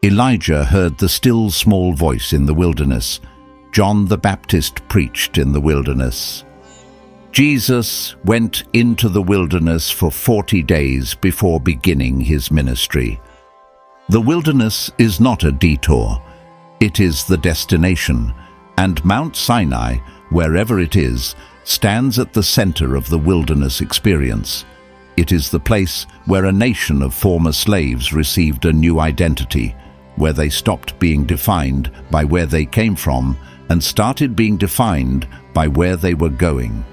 Elijah heard the still small voice in the wilderness. John the Baptist preached in the wilderness. Jesus went into the wilderness for 40 days before beginning his ministry. The wilderness is not a detour. It is the destination, and Mount Sinai, wherever it is, stands at the center of the wilderness experience. It is the place where a nation of former slaves received a new identity, where they stopped being defined by where they came from and started being defined by where they were going,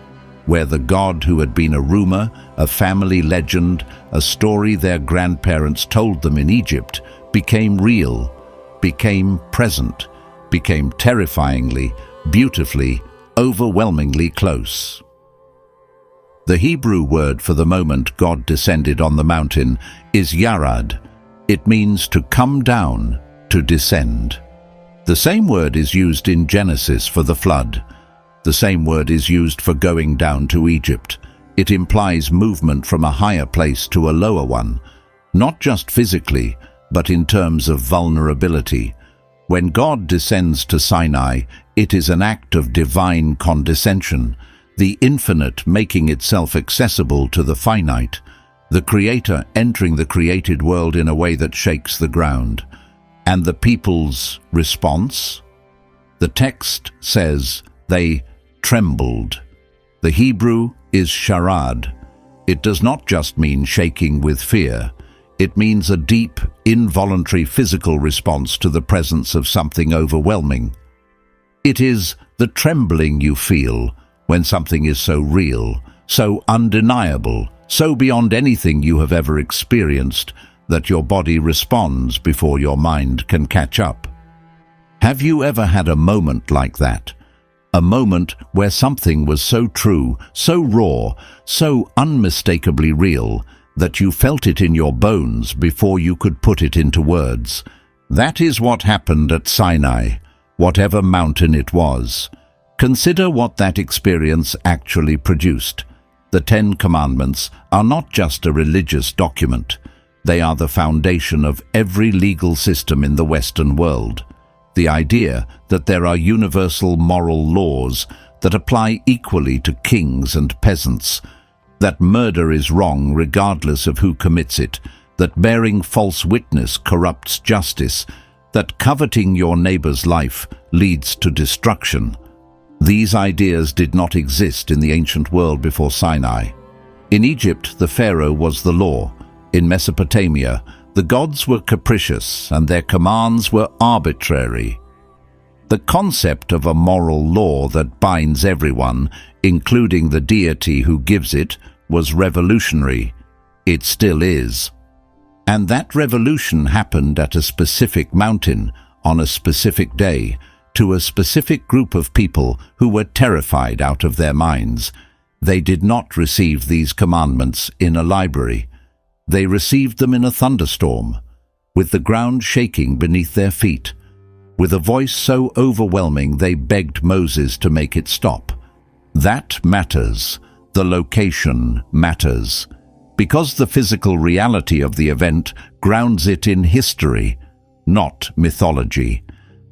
where the God who had been a rumor, a family legend, a story their grandparents told them in Egypt, became real, became present, became terrifyingly, beautifully, overwhelmingly close. The Hebrew word for the moment God descended on the mountain is yarad. It means to come down, to descend. The same word is used in Genesis for the flood. The same word is used for going down to Egypt. It implies movement from a higher place to a lower one, not just physically, but in terms of vulnerability. When God descends to Sinai, it is an act of divine condescension, the infinite making itself accessible to the finite, the Creator entering the created world in a way that shakes the ground. And the people's response? The text says they trembled. The Hebrew is sharad. It does not just mean shaking with fear. It means a deep, involuntary physical response to the presence of something overwhelming. It is the trembling you feel when something is so real, so undeniable, so beyond anything you have ever experienced, that your body responds before your mind can catch up. Have you ever had a moment like that? A moment where something was so true, so raw, so unmistakably real, that you felt it in your bones before you could put it into words. That is what happened at Sinai, whatever mountain it was. Consider what that experience actually produced. The Ten Commandments are not just a religious document. They are the foundation of every legal system in the Western world. The idea that there are universal moral laws that apply equally to kings and peasants, that murder is wrong regardless of who commits it, that bearing false witness corrupts justice, that coveting your neighbor's life leads to destruction. These ideas did not exist in the ancient world before Sinai. In Egypt, the Pharaoh was the law. In Mesopotamia, the gods were capricious and their commands were arbitrary. The concept of a moral law that binds everyone, including the deity who gives it, was revolutionary. It still is. And that revolution happened at a specific mountain, on a specific day, to a specific group of people who were terrified out of their minds. They did not receive these commandments in a library. They received them in a thunderstorm, with the ground shaking beneath their feet. With a voice so overwhelming they begged Moses to make it stop. That matters. The location matters. Because the physical reality of the event grounds it in history, not mythology.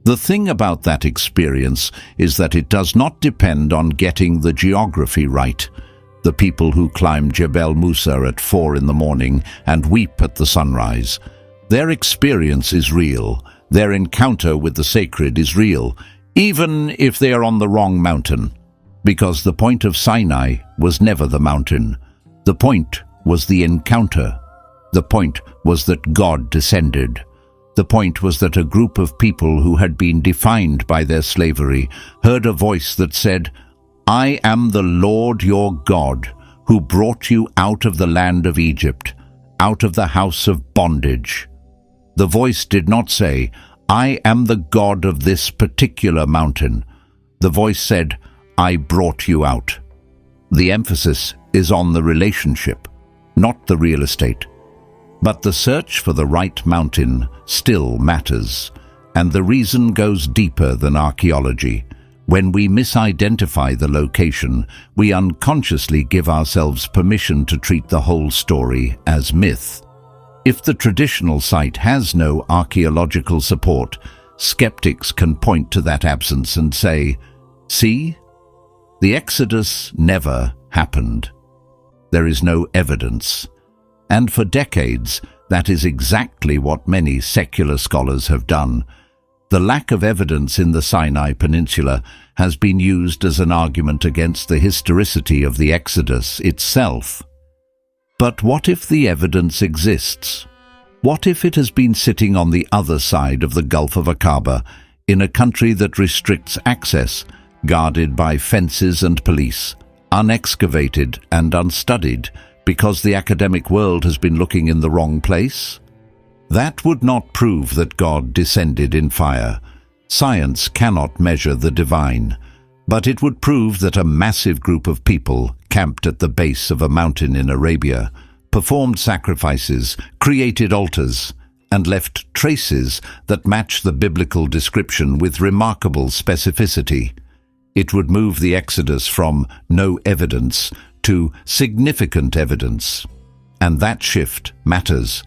The thing about that experience is that it does not depend on getting the geography right. The people who climb Jebel Musa at 4 in the morning and weep at the sunrise. Their experience is real. Their encounter with the sacred is real, even if they are on the wrong mountain. Because the point of Sinai was never the mountain. The point was the encounter. The point was that God descended. The point was that a group of people who had been defined by their slavery heard a voice that said, "I am the Lord your God, who brought you out of the land of Egypt, out of the house of bondage." The voice did not say, "I am the God of this particular mountain." The voice said, "I brought you out." The emphasis is on the relationship, not the real estate. But the search for the right mountain still matters, and the reason goes deeper than archaeology. When we misidentify the location, we unconsciously give ourselves permission to treat the whole story as myth. If the traditional site has no archaeological support, skeptics can point to that absence and say, "See? The Exodus never happened. There is no evidence." And for decades, that is exactly what many secular scholars have done. The lack of evidence in the Sinai Peninsula has been used as an argument against the historicity of the Exodus itself. But what if the evidence exists? What if it has been sitting on the other side of the Gulf of Aqaba, in a country that restricts access, guarded by fences and police, unexcavated and unstudied, because the academic world has been looking in the wrong place? That would not prove that God descended in fire. Science cannot measure the divine, but it would prove that a massive group of people camped at the base of a mountain in Arabia, performed sacrifices, created altars, and left traces that match the biblical description with remarkable specificity. It would move the Exodus from no evidence to significant evidence. And that shift matters.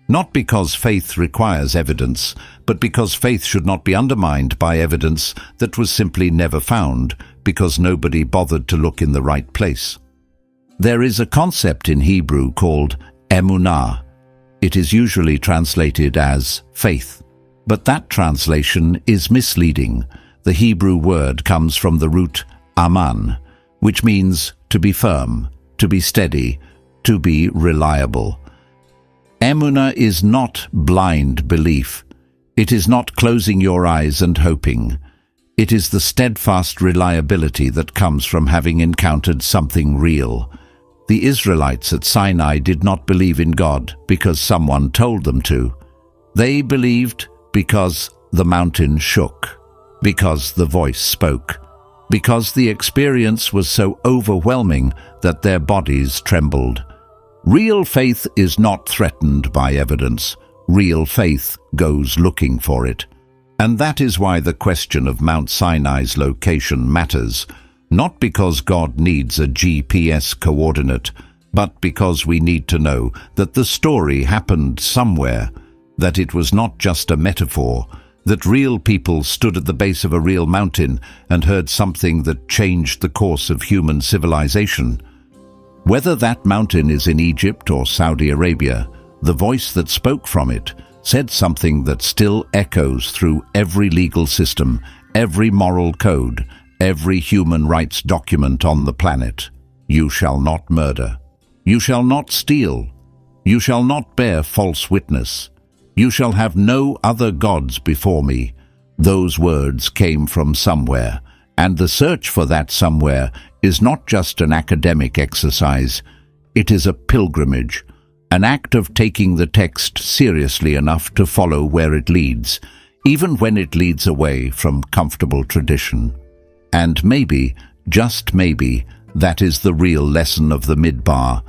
Not because faith requires evidence, but because faith should not be undermined by evidence that was simply never found because nobody bothered to look in the right place. There is a concept in Hebrew called emunah. It is usually translated as faith, but that translation is misleading. The Hebrew word comes from the root aman, which means to be firm, to be steady, to be reliable. Emunah is not blind belief. It is not closing your eyes and hoping. It is the steadfast reliability that comes from having encountered something real. The Israelites at Sinai did not believe in God because someone told them to. They believed because the mountain shook, because the voice spoke, because the experience was so overwhelming that their bodies trembled. Real faith is not threatened by evidence. Real faith goes looking for it. And that is why the question of Mount Sinai's location matters, not because God needs a GPS coordinate, but because we need to know that the story happened somewhere, that it was not just a metaphor, that real people stood at the base of a real mountain and heard something that changed the course of human civilization. Whether that mountain is in Egypt or Saudi Arabia, the voice that spoke from it said something that still echoes through every legal system, every moral code, every human rights document on the planet. You shall not murder. You shall not steal. You shall not bear false witness. You shall have no other gods before me. Those words came from somewhere, and the search for that somewhere is not just an academic exercise. It is a pilgrimage, an act of taking the text seriously enough to follow where it leads, even when it leads away from comfortable tradition. And maybe, just maybe, that is the real lesson of the Midbar.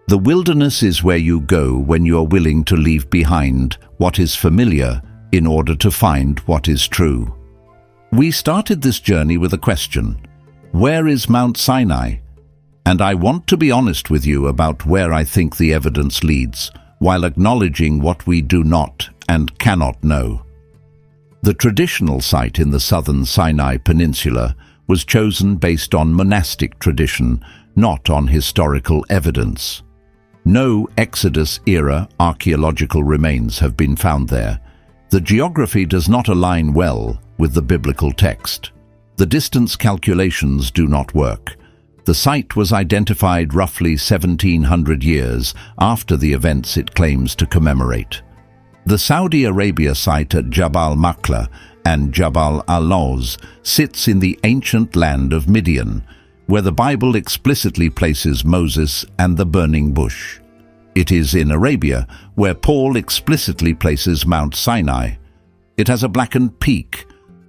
The wilderness is where you go when you are willing to leave behind what is familiar in order to find what is true. We started this journey with a question: where is Mount Sinai? And I want to be honest with you about where I think the evidence leads, while acknowledging what we do not and cannot know. The traditional site in the southern Sinai Peninsula was chosen based on monastic tradition, not on historical evidence. No Exodus-era archaeological remains have been found there. The geography does not align well with the biblical text. The distance calculations do not work. The site was identified roughly 1700 years after the events it claims to commemorate. The Saudi Arabia site at Jabal Makla and Jabal al-Lawz sits in the ancient land of Midian, where the Bible explicitly places Moses and the burning bush. It is in Arabia where Paul explicitly places Mount Sinai. It has a blackened peak,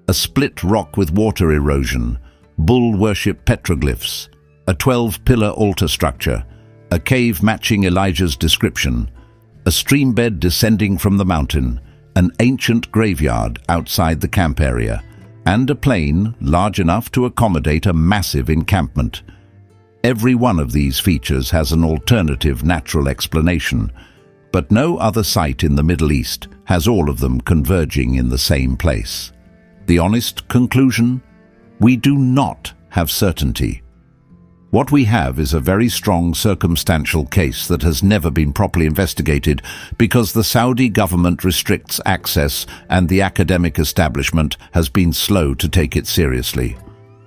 a split rock with water erosion, bull worship petroglyphs, a 12-pillar altar structure, a cave matching Elijah's description, a stream bed descending from the mountain, an ancient graveyard outside the camp area, and a plain large enough to accommodate a massive encampment. Every one of these features has an alternative natural explanation, but no other site in the Middle East has all of them converging in the same place. The honest conclusion? We do not have certainty. What we have is a very strong circumstantial case that has never been properly investigated because the Saudi government restricts access and the academic establishment has been slow to take it seriously.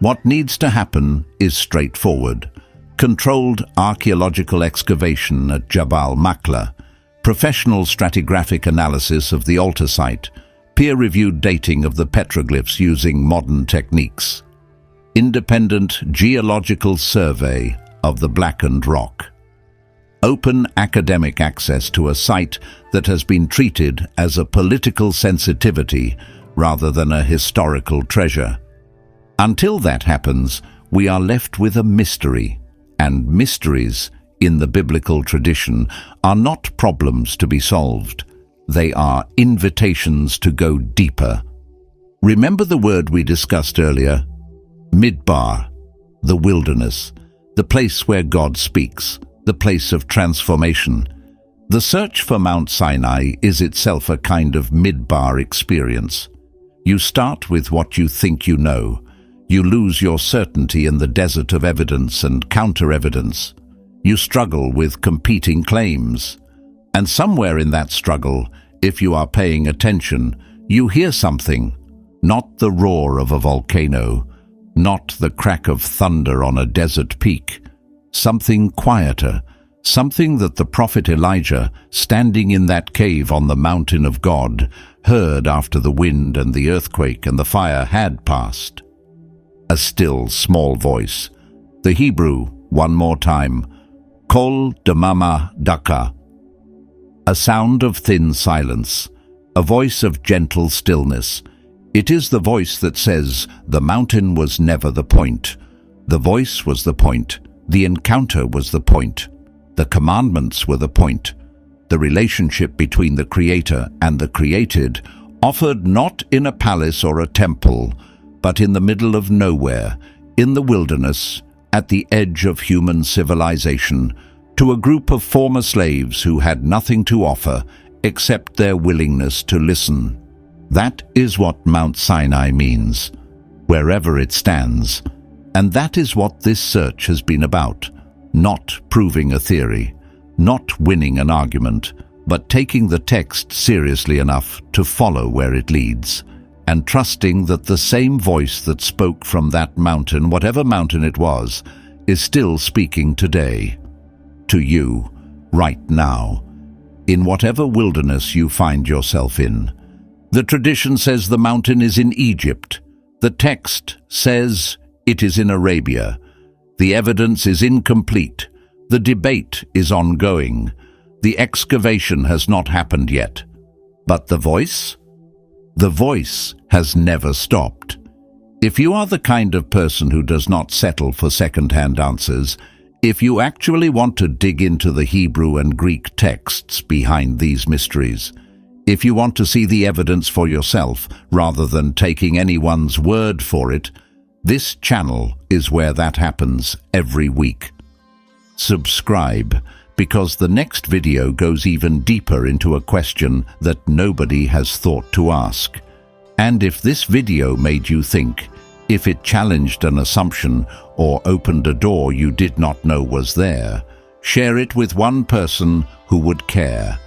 What needs to happen is straightforward. Controlled archaeological excavation at Jabal Makla, professional stratigraphic analysis of the altar site, peer-reviewed dating of the petroglyphs using modern techniques, independent geological survey of the blackened rock, open academic access to a site that has been treated as a political sensitivity rather than a historical treasure. Until that happens, we are left with a mystery, and mysteries in the biblical tradition are not problems to be solved. They are invitations to go deeper. Remember the word we discussed earlier? Midbar, the wilderness, the place where God speaks, the place of transformation. The search for Mount Sinai is itself a kind of midbar experience. You start with what you think you know. You lose your certainty in the desert of evidence and counter-evidence. You struggle with competing claims. And somewhere in that struggle, if you are paying attention, you hear something. Not the roar of a volcano, not the crack of thunder on a desert peak. Something quieter, something that the prophet Elijah, standing in that cave on the mountain of God, heard after the wind and the earthquake and the fire had passed. A still, small voice. The Hebrew, one more time. Kol damama daka. A sound of thin silence, a voice of gentle stillness. It is the voice that says, the mountain was never the point. The voice was the point. The encounter was the point. The commandments were the point. The relationship between the Creator and the created, offered not in a palace or a temple, but in the middle of nowhere, in the wilderness, at the edge of human civilization, to a group of former slaves who had nothing to offer except their willingness to listen. That is what Mount Sinai means, wherever it stands, and that is what this search has been about. Not proving a theory, not winning an argument, but taking the text seriously enough to follow where it leads, and trusting that the same voice that spoke from that mountain, whatever mountain it was, is still speaking today. To you, right now, in whatever wilderness you find yourself in. The tradition says the mountain is in Egypt. The text says it is in Arabia. The evidence is incomplete. The debate is ongoing. The excavation has not happened yet. But the voice? The voice has never stopped. If you are the kind of person who does not settle for second-hand answers, if you actually want to dig into the Hebrew and Greek texts behind these mysteries, if you want to see the evidence for yourself rather than taking anyone's word for it, this channel is where that happens every week. Subscribe, because the next video goes even deeper into a question that nobody has thought to ask. And if this video made you think, if it challenged an assumption or opened a door you did not know was there, share it with one person who would care.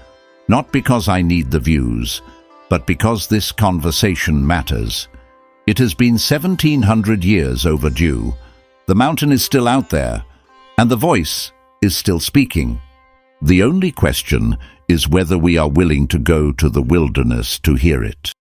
Not because I need the views, but because this conversation matters. It has been 1700 years overdue. The mountain is still out there, and the voice is still speaking. The only question is whether we are willing to go to the wilderness to hear it.